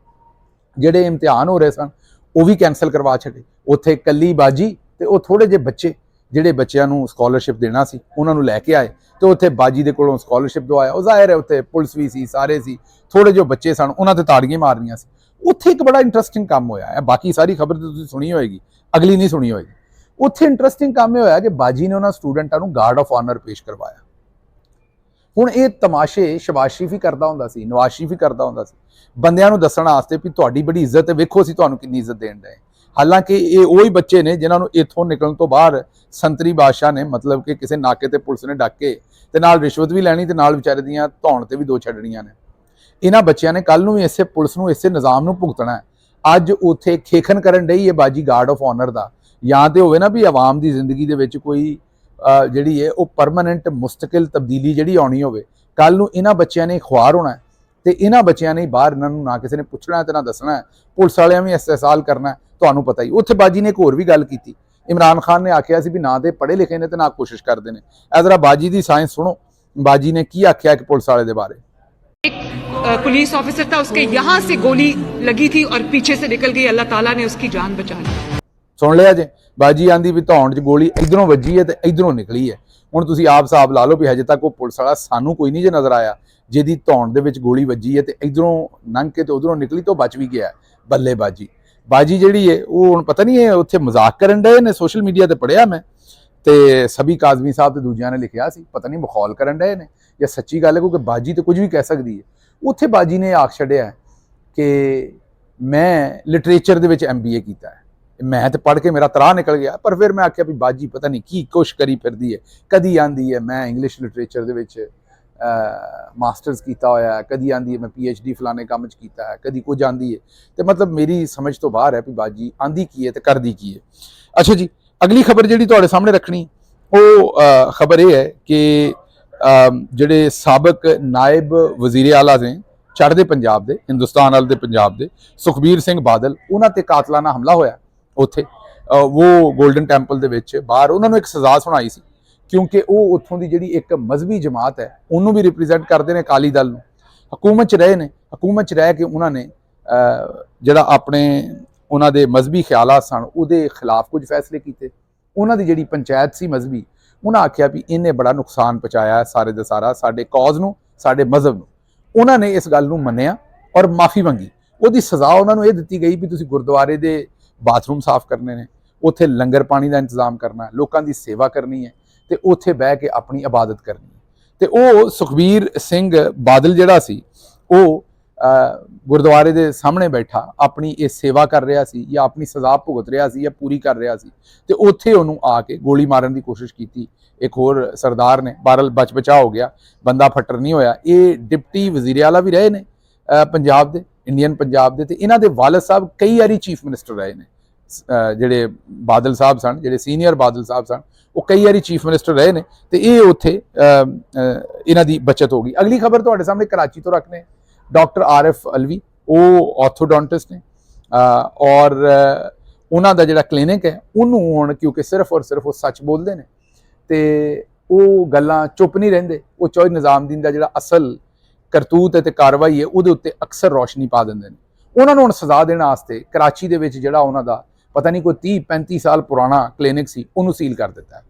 जेडे इम्तिहान हो रहे सन वो भी कैंसल करवा छड़े उत्थे कली बाजी ते वो थोड़े जे बच्चे जेडे बच्चों नूं स्कॉलरशिप देना सी उन्होंने लैके आए तो उत्थे बाजी दे कोलों स्कॉलरशिप दवाया वो जाहिर है उत्थे पुलिस भी सी सारे सी थोड़े जो बच्चे सन उन्होंने ताड़ियां मारनियां सी उत्थे एक बड़ा इंटरस्टिंग काम होया है बाकी सारी खबर तो तुसीं सुनी होएगी अगली नहीं सुनी होएगी उत्थे इंटरस्टिंग काम होया कि बाजी ने उन्होंने स्टूडेंटां नूं गार्ड ऑफ ऑनर पेश करवाया ਹੁਣ ਇਹ ਤਮਾਸ਼ੇ ਸ਼ਬਾਸ਼ੀ ਵੀ ਕਰਦਾ ਹੁੰਦਾ ਸੀ ਨਵਾਸ਼ੀ ਵੀ ਕਰਦਾ ਹੁੰਦਾ ਸੀ ਬੰਦਿਆਂ ਨੂੰ ਦੱਸਣ ਵਾਸਤੇ ਵੀ ਤੁਹਾਡੀ ਬੜੀ ਇੱਜ਼ਤ ਹੈ ਵੇਖੋ ਅਸੀਂ ਤੁਹਾਨੂੰ ਕਿੰਨੀ ਇੱਜ਼ਤ ਦੇਣ ਦੇ ਹਾਲਾਂਕਿ ਇਹ ਉਹੀ ਬੱਚੇ ਨੇ ਜਿਨ੍ਹਾਂ ਨੂੰ ਇੱਥੋਂ ਨਿਕਲਣ ਤੋਂ ਬਾਅਦ ਸੰਤਰੀ ਬਾਦਸ਼ਾਹ ਨੇ ਮਤਲਬ ਕਿ ਕਿਸੇ ਨਾਕੇ ਤੇ ਪੁਲਿਸ ਨੇ ਡੱਕ ਕੇ ਤੇ ਨਾਲ ਰਿਸ਼ਵਤ ਵੀ ਲੈਣੀ ਤੇ ਨਾਲ ਵਿਚਾਰੇ ਦੀਆਂ ਧੌਣ ਤੇ ਵੀ 2 ਛੱਡਣੀਆਂ ਨੇ ਇਹਨਾਂ ਬੱਚਿਆਂ ਨੇ ਕੱਲ ਨੂੰ ਵੀ ਇਸੇ ਪੁਲਿਸ ਨੂੰ ਇਸੇ ਨਿਜ਼ਾਮ ਨੂੰ ਭੁਗਤਣਾ ਅੱਜ ਉੱਥੇ ਖੇਖਣ ਕਰਨ ਡਈ ਹੈ ਬਾਜੀ ਗਾਰਡ ਆਫ ਆਨਰ ਦਾ ਜਾਂ ਤੇ ਹੋਵੇ ਨਾ ਵੀ ਆਵਾਮ ਦੀ ਜ਼ਿੰਦਗੀ ਦੇ ਵਿੱਚ ਕੋਈ ਜਿਹੜੀ ਹੈ ਉਹ ਪਰਮਾਨੈਂਟ ਮੁਸਤਕਿਲ ਤਬਦੀਲੀ ਜਿਹੜੀ ਆਉਣੀ ਹੋਵੇ ਕੱਲ ਨੂੰ ਇਹਨਾਂ ਬੱਚਿਆਂ ਨੇ ਖੁਆਰ ਹੋਣਾ ਤੇ ਇਹਨਾਂ ਬੱਚਿਆਂ ਨੇ ਬਾਹਰ ਇਹਨਾਂ ਨੂੰ ਨਾ ਕਿਸੇ ਨੇ ਪੁੱਛਣਾ ਤੇ ਨਾ ਦੱਸਣਾ ਪੁਲਿਸ ਵਾਲਿਆਂ ਵੀ ਇਸਤਿਸਾਲ ਕਰਨਾ ਤੁਹਾਨੂੰ ਪਤਾ ਹੀ ਉੱਥੇ ਬਾਜੀ ਨੇ ਇੱਕ ਹੋਰ ਵੀ ਗੱਲ ਕੀਤੀ ਇਮਰਾਨ ਖਾਨ ਨੇ ਆਖਿਆ ਸੀ ਵੀ ਨਾ ਤੇ ਪੜ੍ਹੇ ਲਿਖੇ ਨੇ ਤੇ ਨਾ ਕੋਸ਼ਿਸ਼ ਕਰਦੇ ਨੇ ਇਹ ਜ਼ਰਾ ਬਾਜੀ ਦੀ ਸਾਇੰਸ ਸੁਣੋ ਬਾਜੀ ਨੇ ਕੀ ਆਖਿਆ ਕਿ ਪੁਲਿਸ ਵਾਲੇ ਦੇ ਬਾਰੇ पुलिस ऑफिसर था उसके यहाँ से गोली लगी थी और पीछे से निकल गई अल्लाह ताला ने उसकी जान बचा ली सुन लिया जे बाजी आंदी भी धौण च गोली इधरों वजी है तो इधरों निकली है हुण तुसीं आप हिसाब ला लो भी हजे तक वो पुलिस वाला सानू कोई नहीं जे नज़र आया जिहदी धौण दे विच गोली वजी है तो इधरों लंघ के तो उधरों निकली तो बच भी गया बल्ले बाजी जिहड़ी है वो हुण पता नहीं है उत्थे मजाक करन डए ने सोशल मीडिया ते पढ़िया मैं ते सभी काज़मी साहब ते दूजियां ने लिखिया सी पता नहीं मखौल करन डए ने या सच्ची गल है क्योंकि बाजी तो कुछ भी कह सकती है उत्थे बाजी ने आख छड्डिया कि मैं लिटरेचर दे विच MBA कीता है मैं तो पढ़ के मेरा तराह निकल गया पर फिर मैं आख्या भी बाजी पता नहीं की कुछ करी फिरदी है कदी आंदी है मैं इंग्लिश लिटरेचर दे विच मास्टर्स किया होया कदी आंदी है मैं PhD फलाने काम च कीता है कदी कुछ आंदी है तो मतलब मेरी समझ तो बाहर है भी बाजी आंदी की है तो करदी की है अच्छा जी अगली खबर जिहड़ी तुहाडे सामने रखनी वो खबर यह है कि ਜਿਹੜੇ ਸਾਬਕ ਨਾਇਬ ਵਜ਼ੀਰ ਆਲਾ ਨੇ ਚੜ੍ਹਦੇ ਪੰਜਾਬ ਦੇ ਹਿੰਦੁਸਤਾਨ ਵਾਲੇ ਦੇ ਪੰਜਾਬ ਦੇ ਸੁਖਬੀਰ ਸਿੰਘ ਬਾਦਲ ਉਹਨਾਂ ਤੇ ਕਾਤਲਾਨਾ ਹਮਲਾ ਹੋਇਆ ਉੱਥੇ ਉਹ ਗੋਲਡਨ ਟੈਂਪਲ ਦੇ ਵਿੱਚ ਬਾਹਰ ਉਹਨਾਂ ਨੂੰ ਇੱਕ ਸਜ਼ਾ ਸੁਣਾਈ ਸੀ ਕਿਉਂਕਿ ਉਹ ਉੱਥੋਂ ਦੀ ਜਿਹੜੀ ਇੱਕ ਮਜ਼ਹਬੀ ਜਮਾਤ ਹੈ ਉਹਨੂੰ ਵੀ ਰਿਪਰੈਜ਼ੈਂਟ ਕਰਦੇ ਨੇ ਅਕਾਲੀ ਦਲ ਨੂੰ ਹਕੂਮਤ 'ਚ ਰਹੇ ਨੇ ਹਕੂਮਤ 'ਚ ਰਹਿ ਕੇ ਉਹਨਾਂ ਨੇ ਜਿਹੜਾ ਆਪਣੇ ਉਹਨਾਂ ਦੇ ਮਜ਼ਹਬੀ ਖਿਆਲਾਤ ਸਨ ਉਹਦੇ ਖਿਲਾਫ ਕੁਝ ਫੈਸਲੇ ਕੀਤੇ ਉਹਨਾਂ ਦੀ ਜਿਹੜੀ ਪੰਚਾਇਤ ਸੀ ਮਜ਼ਹਬੀ उन्हें आख्या भी इन्हें बड़ा नुकसान पहुँचाया सारे का सारा साडे कॉज नूं साडे मजहब नूं उन्होंने इस गल नूं मन्निया और माफ़ी मंगी उहदी सज़ा उन्होंने ये दी गई भी तुसीं गुरुद्वारे दे बाथरूम साफ करने ने उत्थे लंगर पानी का इंतजाम करना लोगों की सेवा करनी है तो उत्थे बह के अपनी इबादत करनी है तो वो सुखबीर सिंह बादल जिहड़ा सी वो गुरुद्वारे के सामने बैठा अपनी ये सेवा कर रहा सी या अपनी सज़ा भुगत रहा सी या पूरी कर रहा सी ते उत्थे उहनूं आके गोली मारन की कोशिश की एक होर सरदार ने बारल बच बचा हो गया बंदा फट्टर नहीं होया ये डिप्टी वजीर आला भी रहे ने पंजाब दे ਇੰਡੀਅਨ ਪੰਜਾਬ ਦੇ, ਤੇ ਇਹਨਾਂ ਦੇ ਵਾਲਦ ਸਾਹਿਬ ਕਈ ਵਾਰੀ ਚੀਫ ਮਿਨਿਸਟਰ ਰਹੇ ਨੇ। ਜਿਹੜੇ ਬਾਦਲ ਸਾਹਿਬ ਸਨ, ਜਿਹੜੇ ਸੀਨੀਅਰ ਬਾਦਲ ਸਾਹਿਬ ਸਨ, ਉਹ ਕਈ ਵਾਰੀ ਚੀਫ ਮਿਨਿਸਟਰ ਰਹੇ ਨੇ, ਤੇ ਇਹ ਉੱਥੇ ਇਹਨਾਂ ਦੀ ਬਚਤ ਹੋ ਗਈ। ਅਗਲੀ ਖਬਰ ਤੁਹਾਡੇ ਸਾਹਮਣੇ ਕਰਾਚੀ ਤੋਂ ਰੱਖਨੇ, ਡਾਕਟਰ ਆਰਿਫ ਅਲਵੀ, ਉਹ ਆਰਥੋਡੋਂਟਿਸਟ ਨੇ, ਔਰ ਉਹਨਾਂ ਦਾ ਜਿਹੜਾ ਕਲੀਨਿਕ ਹੈ ਉਹਨੂੰ ਹੁਣ ਕਿਉਂਕਿ ਸਿਰਫ ਔਰ ਸਿਰਫ ਉਹ ਸੱਚ ਬੋਲਦੇ ਨੇ ਤੇ ਉਹ ਗੱਲਾਂ ਚੁੱਪ ਨਹੀਂ ਰਹਿੰਦੇ, ਉਹ ਚੌਧਰੀ ਨਿਜ਼ਾਮਦੀਨ ਦਾ ਜਿਹੜਾ ਅਸਲ ਕਰਤੂਤ ਹੈ ਤੇ ਕਾਰਵਾਈ ਹੈ ਉਹਦੇ ਉੱਤੇ ਅਕਸਰ ਰੋਸ਼ਨੀ ਪਾ ਦਿੰਦੇ ਨੇ। ਉਹਨਾਂ ਨੂੰ ਹੁਣ ਸਜ਼ਾ ਦੇਣ ਵਾਸਤੇ ਕਰਾਚੀ ਦੇ ਵਿੱਚ ਜਿਹੜਾ ਉਹਨਾਂ ਦਾ ਪਤਾ ਨਹੀਂ ਕੋਈ 30-35 ਸਾਲ ਪੁਰਾਣਾ ਕਲੀਨਿਕ ਸੀ ਉਹਨੂੰ ਸੀਲ ਕਰ ਦਿੱਤਾ।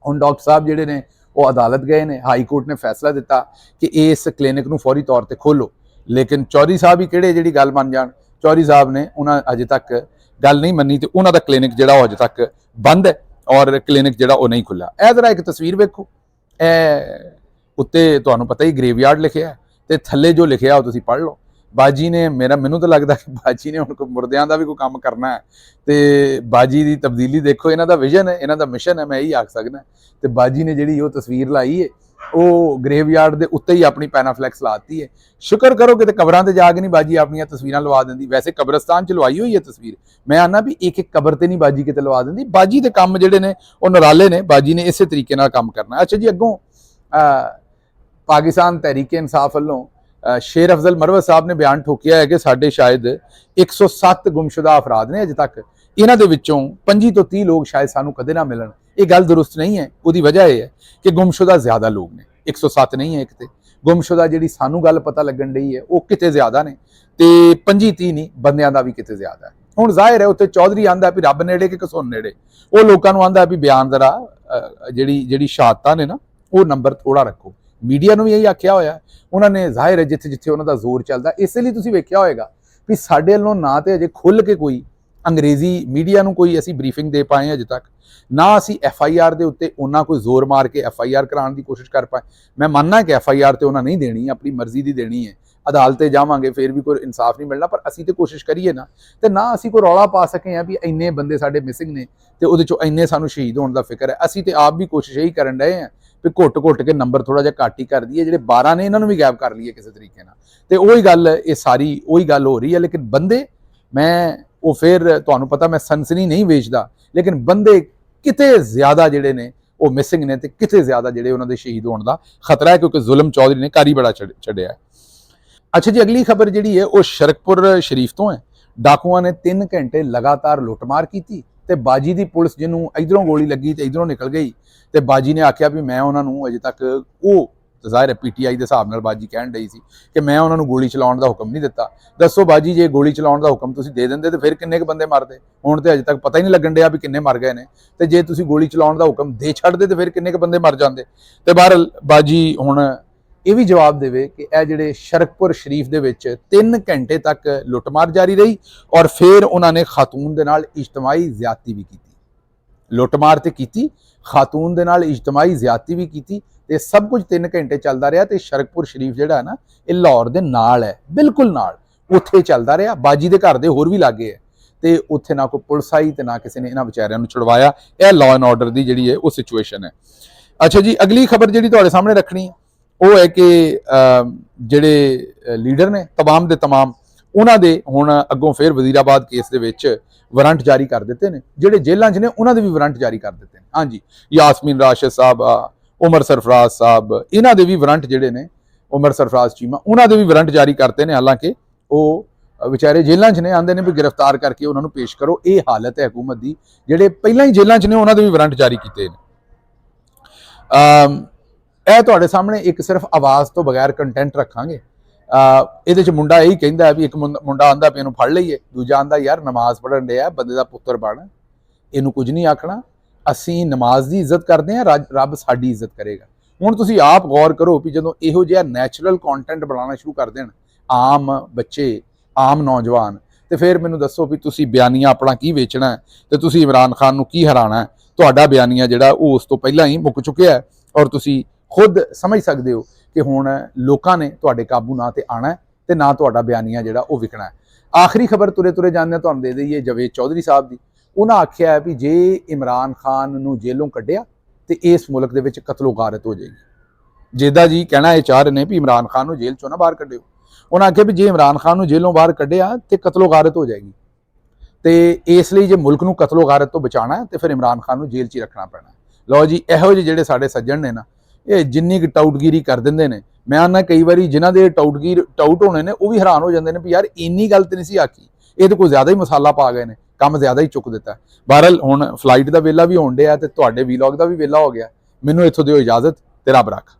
ਹੁਣ ਡਾਕਟਰ ਸਾਹਿਬ ਜਿਹੜੇ ਨੇ ਉਹ ਅਦਾਲਤ ਗਏ ਨੇ, ਹਾਈ ਕੋਰਟ ਨੇ ਫੈਸਲਾ ਦਿੱਤਾ ਕਿ ਇਸ ਕਲੀਨਿਕ ਨੂੰ ਫੌਰੀ ਤੌਰ ਤੇ ਖੋਲੋ, ਲੇਕਿਨ ਚੌਧਰੀ ਸਾਹਿਬ ਹੀ ਕਿਹੜੇ ਜਿਹੜੀ ਗੱਲ ਮੰਨ ਜਾਣ। ਚੌਧਰੀ ਸਾਹਿਬ ਨੇ ਉਹਨਾਂ ਅਜੇ ਤੱਕ ਗੱਲ ਨਹੀਂ ਮੰਨੀ ਤੇ ਉਹਨਾਂ ਦਾ ਕਲੀਨਿਕ ਜਿਹੜਾ ਉਹ ਅਜੇ ਤੱਕ ਬੰਦ ਹੈ ਔਰ ਕਲੀਨਿਕ ਜਿਹੜਾ ਉਹ ਨਹੀਂ ਖੁੱਲਾ। ਇਹ ਜ਼ਰਾ ਇੱਕ ਤਸਵੀਰ ਵੇਖੋ, ਇਹ ਉੱਤੇ ਤੁਹਾਨੂੰ ਪਤਾ ਹੀ ਗ੍ਰੇਵਯਾਰਡ ਲਿਖਿਆ ਤੇ ਥੱਲੇ ਜੋ ਲਿਖਿਆ ਉਹ ਤੁਸੀਂ ਪੜ੍ਹ ਲਓ। ਬਾਜੀ ਨੇ ਮੈਨੂੰ ਤਾਂ ਲੱਗਦਾ ਕਿ ਬਾਜੀ ਨੇ ਹੁਣ ਕੋਈ ਮੁਰਦਿਆਂ ਦਾ ਵੀ ਕੋਈ ਕੰਮ ਕਰਨਾ ਹੈ ਤੇ ਬਾਜੀ ਦੀ ਤਬਦੀਲੀ ਦੇਖੋ, ਇਹਨਾਂ ਦਾ ਵਿਜ਼ਨ ਹੈ, ਇਹਨਾਂ ਦਾ ਮਿਸ਼ਨ ਹੈ, ਮੈਂ ਇਹੀ ਆਖ ਸਕਦਾ। ਤੇ ਬਾਜੀ ਨੇ ਜਿਹੜੀ ਉਹ ਤਸਵੀਰ ਲਾਈ ਹੈ ਉਹ ਗ੍ਰੇਵਯਾਰਡ ਦੇ ਉੱਤੇ ਹੀ ਆਪਣੀ ਪੈਨਾਫਲੈਕਸ ਲਾਤੀ ਹੈ। ਸ਼ੁਕਰ ਕਰੋ ਕਿ ਤੇ ਕਬਰਾਂ ਤੇ ਜਾ ਕੇ ਨਹੀਂ ਬਾਜੀ ਆਪਣੀਆਂ ਤਸਵੀਰਾਂ ਲਵਾ ਦਿੰਦੀ, ਵੈਸੇ ਕਬਰਸਤਾਨ ਚ ਲਵਾਈ ਹੋਈ ਹੈ ਤਸਵੀਰ। ਮੈਂ ਆਨਾ ਵੀ ਇੱਕ ਕਬਰ ਤੇ ਨਹੀਂ ਬਾਜੀ ਕਿਤੇ ਲਵਾ ਦਿੰਦੀ। ਬਾਜੀ ਦੇ ਕੰਮ ਜਿਹੜੇ ਨੇ ਉਹ ਨਿਰਾਲੇ ਨੇ, ਬਾਜੀ ਨੇ ਇਸੇ ਤਰੀਕੇ ਨਾਲ ਕੰਮ ਕਰਨਾ। ਅੱਛਾ ਜੀ, ਅੱਗੋਂ ਪਾਕਿਸਤਾਨ ਤਹਿਰੀਕ ਇਨਸਾਫ ਵੱਲੋਂ ਸ਼ੇਰ ਅਫਜ਼ਲ ਮਰਵਤ ਸਾਹਿਬ ਨੇ ਬਿਆਨ ਠੋਕਿਆ ਹੈ ਕਿ ਸਾਡੇ ਸ਼ਾਇਦ 107 ਗੁੰਮਸ਼ੁਦਾ ਅਫਰਾਦ ਨੇ ਅਜੇ ਤੱਕ, ਇਹਨਾਂ ਦੇ ਵਿੱਚੋਂ 25 ਤੋਂ 30 ਲੋਕ ਸ਼ਾਇਦ ਸਾਨੂੰ ਕਦੇ ਨਾ ਮਿਲਣ। ਇਹ ਗੱਲ ਦਰੁਸਤ ਨਹੀਂ ਹੈ। ਉਹਦੀ ਵਜ੍ਹਾ ਇਹ ਹੈ ਕਿ ਗੁੰਮਸ਼ੁਦਾ ਜ਼ਿਆਦਾ ਲੋਕ ਨੇ, 107 ਨਹੀਂ ਹੈ। ਇੱਕ ਤੇ ਗੁੰਮਸ਼ੁਦਾ ਜਿਹੜੀ ਸਾਨੂੰ ਗੱਲ ਪਤਾ ਲੱਗਣ ਡਈ ਹੈ ਉਹ ਕਿਤੇ ਜ਼ਿਆਦਾ ਨੇ, ਤੇ 25-30 ਨਹੀਂ, ਬੰਦਿਆਂ ਦਾ ਵੀ ਕਿਤੇ ਜ਼ਿਆਦਾ ਹੈ। ਹੁਣ ਜ਼ਾਹਿਰ ਹੈ ਉੱਥੇ ਚੌਧਰੀ ਆਂਦਾ ਵੀ ਰੱਬ ਨੇੜੇ ਕਿ ਕਸੂਨ ਨੇੜੇ, ਉਹ ਲੋਕਾਂ ਨੂੰ ਆਂਦਾ ਵੀ ਬਿਆਨ ਜ਼ਰਾ ਜਿਹੜੀ ਸ਼ਹਾਦਤਾਂ ਨੇ ਨਾ ਉਹ ਨੰਬਰ ਥੋੜਾ ਰੱਖੋ। ਮੀਡੀਆ ਨੂੰ ਵੀ ਇਹੀ ਆਖਿਆ ਹੋਇਆ ਉਹਨਾਂ ਨੇ, ਜ਼ਾਹਿਰ ਹੈ ਜਿੱਥੇ ਜਿੱਥੇ ਉਹਨਾਂ ਦਾ ਜ਼ੋਰ ਚੱਲਦਾ। ਇਸੇ ਲਈ ਤੁਸੀਂ ਵੇਖਿਆ ਹੋਏਗਾ ਵੀ ਸਾਡੇ ਵੱਲੋਂ ਨਾ ਤੇ ਅਜੇ ਖੁੱਲ ਕੇ ਕੋਈ ਅੰਗਰੇਜ਼ੀ ਮੀਡੀਆ ਨੂੰ ਕੋਈ ਅਸੀਂ ਬਰੀਫਿੰਗ ਦੇ ਪਾਏ ਅਜੇ ਤੱਕ, ਨਾ ਅਸੀਂ FIR ਦੇ ਉੱਤੇ ਉਹਨਾਂ ਕੋਈ ਜ਼ੋਰ ਮਾਰ ਕੇ FIR ਕਰਾਉਣ ਦੀ ਕੋਸ਼ਿਸ਼ ਕਰ ਪਾਏ। ਮੈਂ ਮੰਨਣਾ ਕਿ FIR ਤੇ ਉਹਨਾਂ ਨਹੀਂ ਦੇਣੀ, ਆਪਣੀ ਮਰਜ਼ੀ ਦੀ ਦੇਣੀ ਹੈ, ਅਦਾਲਤੇ ਜਾਵਾਂਗੇ ਫਿਰ ਵੀ ਕੋਈ ਇਨਸਾਫ ਨਹੀਂ ਮਿਲਣਾ, ਪਰ ਅਸੀਂ ਤੇ ਕੋਸ਼ਿਸ਼ ਕਰੀਏ ਨਾ, ਤੇ ਨਾ ਅਸੀਂ ਕੋਈ ਰੌਲਾ ਪਾ ਸਕੇ ਆ ਵੀ ਇੰਨੇ ਬੰਦੇ ਸਾਡੇ ਮਿਸਿੰਗ ਨੇ ਤੇ ਉਹਦੇ ਚੋਂ ਇੰਨੇ ਸਾਨੂੰ ਸ਼ਹੀਦ ਹੋਣ ਦਾ ਫਿਕਰ ਹੈ। ਅਸੀਂ ਤੇ ਆਪ ਵੀ ਕੋਸ਼ਿਸ਼ ਇਹੀ ਕਰਨ ਰਹੇ ਹਾਂ ਵੀ ਘੁੱਟ ਕੇ ਨੰਬਰ ਥੋੜਾ ਜਿਹਾ ਘੱਟ ਹੀ ਕਰ ਦਈਏ, ਜਿਹੜੇ 12 ਨੇ ਇਹਨਾਂ ਨੂੰ ਵੀ ਗਾਇਬ ਕਰ ਲਈਏ ਕਿਸੇ ਤਰੀਕੇ ਨਾਲ। ਤੇ ਉਹੀ ਗੱਲ, ਇਹ ਸਾਰੀ ਉਹੀ ਗੱਲ ਹੋ ਰਹੀ ਹੈ। ਲੇਕਿਨ ਬੰਦੇ, ਮੈਂ ਉਹ ਫਿਰ ਤੁਹਾਨੂੰ ਪਤਾ ਮੈਂ ਸਨਸਨੀ ਨਹੀਂ ਵੇਚਦਾ, ਲੇਕਿਨ ਬੰਦੇ ਕਿਤੇ ਜ਼ਿਆਦਾ ਜਿਹੜੇ ਨੇ ਉਹ ਮਿਸਿੰਗ ਨੇ ਤੇ ਕਿਤੇ ਜ਼ਿਆਦਾ ਜਿਹੜੇ ਉਹਨਾਂ ਦੇ ਸ਼ਹੀਦ ਹੋਣ ਦਾ ਖਤਰਾ ਹੈ, ਕਿਉਂਕਿ ਜ਼ੁਲਮ ਚੌਧਰੀ ਨੇ ਕਰ ਹੀ ਬੜਾ ਛੱਡਿਆ ਹੈ। ਅੱਛਾ ਜੀ, ਅਗਲੀ ਖਬਰ ਜਿਹੜੀ ਹੈ ਉਹ ਸ਼ਰਕਪੁਰ ਸ਼ਰੀਫ ਤੋਂ ਹੈ। ਡਾਕੂਆਂ ਨੇ 3 ਘੰਟੇ ਲਗਾਤਾਰ ਲੁੱਟਮਾਰ ਕੀਤੀ ਤੇ ਬਾਜੀ ਦੀ ਪੁਲਿਸ ਜਿਹਨੂੰ ਇਧਰੋਂ ਗੋਲੀ ਲੱਗੀ ਤੇ ਇਧਰੋਂ ਨਿਕਲ ਗਈ, ਤੇ ਬਾਜੀ ਨੇ ਆਖਿਆ ਵੀ ਮੈਂ ਉਹਨਾਂ ਨੂੰ ਅਜੇ ਤੱਕ, ਉਹ ਜ਼ਾਹਿਰ ਹੈ PTI ਦੇ ਹਿਸਾਬ ਨਾਲ ਬਾਜੀ ਕਹਿਣ ਡਈ ਸੀ ਕਿ ਮੈਂ ਉਹਨਾਂ ਨੂੰ ਗੋਲੀ ਚਲਾਉਣ ਦਾ ਹੁਕਮ ਨਹੀਂ ਦਿੱਤਾ। ਦੱਸੋ ਬਾਜੀ, ਜੇ ਗੋਲੀ ਚਲਾਉਣ ਦਾ ਹੁਕਮ ਤੁਸੀਂ ਦੇ ਦਿੰਦੇ ਤੇ ਫਿਰ ਕਿੰਨੇ ਕੁ ਬੰਦੇ ਮਰਦੇ? ਹੁਣ ਤੇ ਅਜੇ ਤੱਕ ਪਤਾ ਹੀ ਨਹੀਂ ਲੱਗਣ ਡਿਆ ਵੀ ਕਿੰਨੇ ਮਰ ਗਏ ਨੇ, ਤੇ ਜੇ ਤੁਸੀਂ ਗੋਲੀ ਚਲਾਉਣ ਦਾ ਹੁਕਮ ਦੇ ਛੱਡਦੇ ਤੇ ਫਿਰ ਕਿੰਨੇ ਕੁ ਬੰਦੇ ਮਰ ਜਾਂਦੇ। ਤੇ ਬਹਰਹਾਲ ਬਾਜੀ ਹੁਣ ਇਹ ਵੀ ਜਵਾਬ ਦੇਵੇ ਕਿ ਇਹ ਜਿਹੜੇ ਸ਼ਰਕਪੁਰ ਸ਼ਰੀਫ ਦੇ ਵਿੱਚ 3 ਘੰਟੇ ਤੱਕ ਲੁੱਟਮਾਰ ਜਾਰੀ ਰਹੀ ਔਰ ਫਿਰ ਉਹਨਾਂ ਨੇ ਖਾਤੂਨ ਦੇ ਨਾਲ ਇਜਤਮਾਈ ਜ਼ਿਆਦਤੀ ਵੀ ਕੀਤੀ। ਲੁੱਟਮਾਰ ਤੇ ਕੀਤੀ, ਖਾਤੂਨ ਦੇ ਨਾਲ ਇਜਤਮਾਈ ਜ਼ਿਆਦਤੀ ਵੀ ਕੀਤੀ, ਤੇ ਸਭ ਕੁਝ 3 ਘੰਟੇ ਚੱਲਦਾ ਰਿਹਾ। ਤੇ ਸ਼ਰਕਪੁਰ ਸ਼ਰੀਫ ਜਿਹੜਾ ਹੈ ਨਾ, ਇਹ ਲਾਹੌਰ ਦੇ ਨਾਲ ਹੈ, ਬਿਲਕੁਲ ਨਾਲ, ਉੱਥੇ ਚੱਲਦਾ ਰਿਹਾ। ਬਾਜੀ ਦੇ ਘਰ ਦੇ ਹੋਰ ਵੀ ਲਾਗੇ ਹੈ, ਤੇ ਉੱਥੇ ਨਾ ਕੋਈ ਪੁਲਿਸ ਆਈ ਤੇ ਨਾ ਕਿਸੇ ਨੇ ਇਹਨਾਂ ਵਿਚਾਰਿਆਂ ਨੂੰ ਛੁਡਵਾਇਆ। ਇਹ ਲਾਅ ਐਂਡ ਆਰਡਰ ਦੀ ਜਿਹੜੀ ਹੈ ਉਹ ਸਿਚੁਏਸ਼ਨ ਹੈ। ਅੱਛਾ ਜੀ, ਅਗਲੀ ਖਬਰ ਜਿਹੜੀ ਤੁਹਾਡੇ ਸਾਹਮਣੇ ਰੱਖਣੀ ਹੈ ਉਹ ਹੈ ਕਿ ਜਿਹੜੇ ਲੀਡਰ ਨੇ ਤਮਾਮ ਦੇ ਤਮਾਮ, ਉਹਨਾਂ ਦੇ ਹੁਣ ਅੱਗੋਂ ਫਿਰ ਵਜ਼ੀਰਾਬਾਦ ਕੇਸ ਦੇ ਵਿੱਚ ਵਾਰੰਟ ਜਾਰੀ ਕਰ ਦਿੱਤੇ ਨੇ। ਜਿਹੜੇ ਜੇਲ੍ਹਾਂ 'ਚ ਨੇ ਉਹਨਾਂ ਦੇ ਵੀ ਵਾਰੰਟ ਜਾਰੀ ਕਰ ਦਿੱਤੇ ਨੇ। ਹਾਂਜੀ, ਯਾਸਮੀਨ ਰਾਸ਼ਦ ਸਾਹਿਬ, ਉਮਰ ਸਰਫਰਾਜ਼ ਸਾਹਿਬ, ਇਹਨਾਂ ਦੇ ਵੀ ਵਾਰੰਟ ਜਿਹੜੇ ਨੇ, ਉਮਰ ਸਰਫਰਾਜ਼ ਚੀਮਾ, ਉਹਨਾਂ ਦੇ ਵੀ ਵਾਰੰਟ ਜਾਰੀ ਕਰਤੇ ਨੇ। ਹਾਲਾਂਕਿ ਉਹ ਵਿਚਾਰੇ ਜੇਲ੍ਹਾਂ 'ਚ ਨੇ, ਆਂਦੇ ਨੇ ਵੀ ਗ੍ਰਿਫਤਾਰ ਕਰਕੇ ਉਹਨਾਂ ਨੂੰ ਪੇਸ਼ ਕਰੋ। ਇਹ ਹਾਲਤ ਹੈ ਹਕੂਮਤ ਦੀ। ਜਿਹੜੇ ਪਹਿਲਾਂ ਹੀ ਜੇਲ੍ਹਾਂ 'ਚ ਨੇ ਉਹਨਾਂ ਦੇ ਵੀ ਵਾਰੰਟ ਜਾਰੀ ਕੀਤੇ ਨੇ। ਇਹ ਤੁਹਾਡੇ ਸਾਹਮਣੇ ਇੱਕ ਸਿਰਫ ਆਵਾਜ਼ ਤੋਂ ਬਗੈਰ ਕੰਟੈਂਟ ਰੱਖਾਂਗੇ। ਇਹਦੇ 'ਚ ਮੁੰਡਾ ਇਹੀ ਕਹਿੰਦਾ ਹੈ ਵੀ ਇੱਕ ਮੁੰਡਾ ਆਂਦਾ ਵੀ ਇਹਨੂੰ ਫੜ ਲਈਏ, ਦੂਜਾ ਆਂਦਾ ਯਾਰ ਨਮਾਜ਼ ਪੜ੍ਹਨ ਡਿਆ, ਬੰਦੇ ਦਾ ਪੁੱਤਰ ਬਣ, ਇਹਨੂੰ ਕੁਝ ਨਹੀਂ ਆਖਣਾ, ਅਸੀਂ ਨਮਾਜ਼ ਦੀ ਇੱਜ਼ਤ ਕਰਦੇ ਹਾਂ, ਰੱਬ ਸਾਡੀ ਇੱਜ਼ਤ ਕਰੇਗਾ। ਹੁਣ ਤੁਸੀਂ ਆਪ ਗੌਰ ਕਰੋ ਵੀ ਜਦੋਂ ਇਹੋ ਜਿਹਾ ਨੈਚੁਰਲ ਕੰਟੈਂਟ ਬਣਾਉਣਾ ਸ਼ੁਰੂ ਕਰ ਦੇਣ ਆਮ ਬੱਚੇ, ਆਮ ਨੌਜਵਾਨ, ਤੇ ਫਿਰ ਮੈਨੂੰ ਦੱਸੋ ਵੀ ਤੁਸੀਂ ਬਿਆਨੀਆ ਆਪਣਾ ਕੀ ਵੇਚਣਾ ਹੈ ਤੇ ਤੁਸੀਂ ਇਮਰਾਨ ਖਾਨ ਨੂੰ ਕੀ ਹਰਾਣਾ ਹੈ। ਤੁਹਾਡਾ ਬਿਆਨੀਆ ਜਿਹੜਾ ਉਹ ਉਸ ਤੋਂ ਪਹਿਲਾਂ ਹੀ ਮੁੱਕ ਚੁੱਕਿਆ ਹੈ ਔਰ ਤੁਸੀਂ ਖੁਦ ਸਮਝ ਸਕਦੇ ਹੋ ਕਿ ਹੁਣ ਲੋਕਾਂ ਨੇ ਤੁਹਾਡੇ ਕਾਬੂ ਨਾ ਤੇ ਆਣਾ ਤੇ ਨਾ ਤੁਹਾਡਾ ਬਿਆਨੀਆ ਜਿਹੜਾ ਉਹ ਵਿਕਣਾ ਹੈ। ਆਖਰੀ ਖਬਰ ਤੁਰੇ ਜਾਂਦੇ ਤੁਹਾਨੂੰ ਦੇ ਦਈਏ ਜਵੇਦ ਚੌਧਰੀ ਸਾਹਿਬ ਦੀ। ਉਹਨਾਂ ਆਖਿਆ ਵੀ ਜੇ ਇਮਰਾਨ ਖਾਨ ਨੂੰ ਜੇਲੋਂ ਕੱਢਿਆ ਤੇ ਇਸ ਮੁਲਕ ਦੇ ਵਿੱਚ ਕਤਲੋ ਗਾਰਤ ਹੋ ਜਾਏਗੀ। ਜੇਦਾ ਜੀ ਕਹਿਣਾ ਇਹ ਚਾਹ ਰਹੇ ਨੇ ਵੀ ਇਮਰਾਨ ਖਾਨ ਨੂੰ ਜੇਲ੍ਹ ਚੋਂ ਨਾ ਬਾਹਰ ਕੱਢਿਓ। ਉਹਨਾਂ ਆਖਿਆ ਵੀ ਜੇ ਇਮਰਾਨ ਖਾਨ ਨੂੰ ਜੇਲ੍ਹੋਂ ਬਾਹਰ ਕੱਢਿਆ ਤੇ ਕਤਲੋ ਗਾਰਤ ਹੋ ਜਾਏਗੀ, ਤੇ ਇਸ ਲਈ ਜੇ ਮੁਲਕ ਨੂੰ ਕਤਲੋ ਗਾਰਤ ਤੋਂ ਬਚਾਉਣਾ ਹੈ ਤੇ ਫਿਰ ਇਮਰਾਨ ਖਾਨ ਨੂੰ ਜੇਲ੍ਹ 'ਚ ਹੀ ਰੱਖਣਾ ਪੈਣਾ। ਲਓ ਜੀ, ਇਹੋ ਜਿਹੇ ਜਿਹੜੇ ਸਾਡੇ ਸੱਜਣ ਨੇ ਨਾ, ਇਹ ਜਿੰਨੀ ਕੁ ਟਾਊਟਗੀਰੀ ਕਰ ਦਿੰਦੇ ਨੇ, ਮੈਂ ਆਨਾ ਕਈ ਵਾਰੀ ਜਿਨ੍ਹਾਂ ਦੇ ਟਾਊਟ ਹੋਣੇ ਨੇ ਉਹ ਵੀ ਹੈਰਾਨ ਹੋ ਜਾਂਦੇ ਨੇ ਵੀ ਯਾਰ ਇੰਨੀ ਗੱਲ ਤੇ ਨਹੀਂ ਸੀ ਆਖੀ, ਇਹ ਤਾਂ ਕੋਈ ਜ਼ਿਆਦਾ ਹੀ ਮਸਾਲਾ ਪਾ ਗਏ ਨੇ, ਕੰਮ ਜ਼ਿਆਦਾ ਹੀ ਚੁੱਕ ਦਿੱਤਾ। ਬਹਰਹਾਲ ਹੁਣ ਫਲਾਈਟ ਦਾ ਵੇਲਾ ਵੀ ਹੋਣ ਡਿਆ ਤੇ ਤੁਹਾਡੇ ਵੀਲੌਗ ਦਾ ਵੀ ਵੇਲਾ ਹੋ ਗਿਆ। ਮੈਨੂੰ ਇੱਥੋਂ ਦਿਓ ਇਜਾਜ਼ਤ ਤੇ ਰੱਬ ਰੱਖ।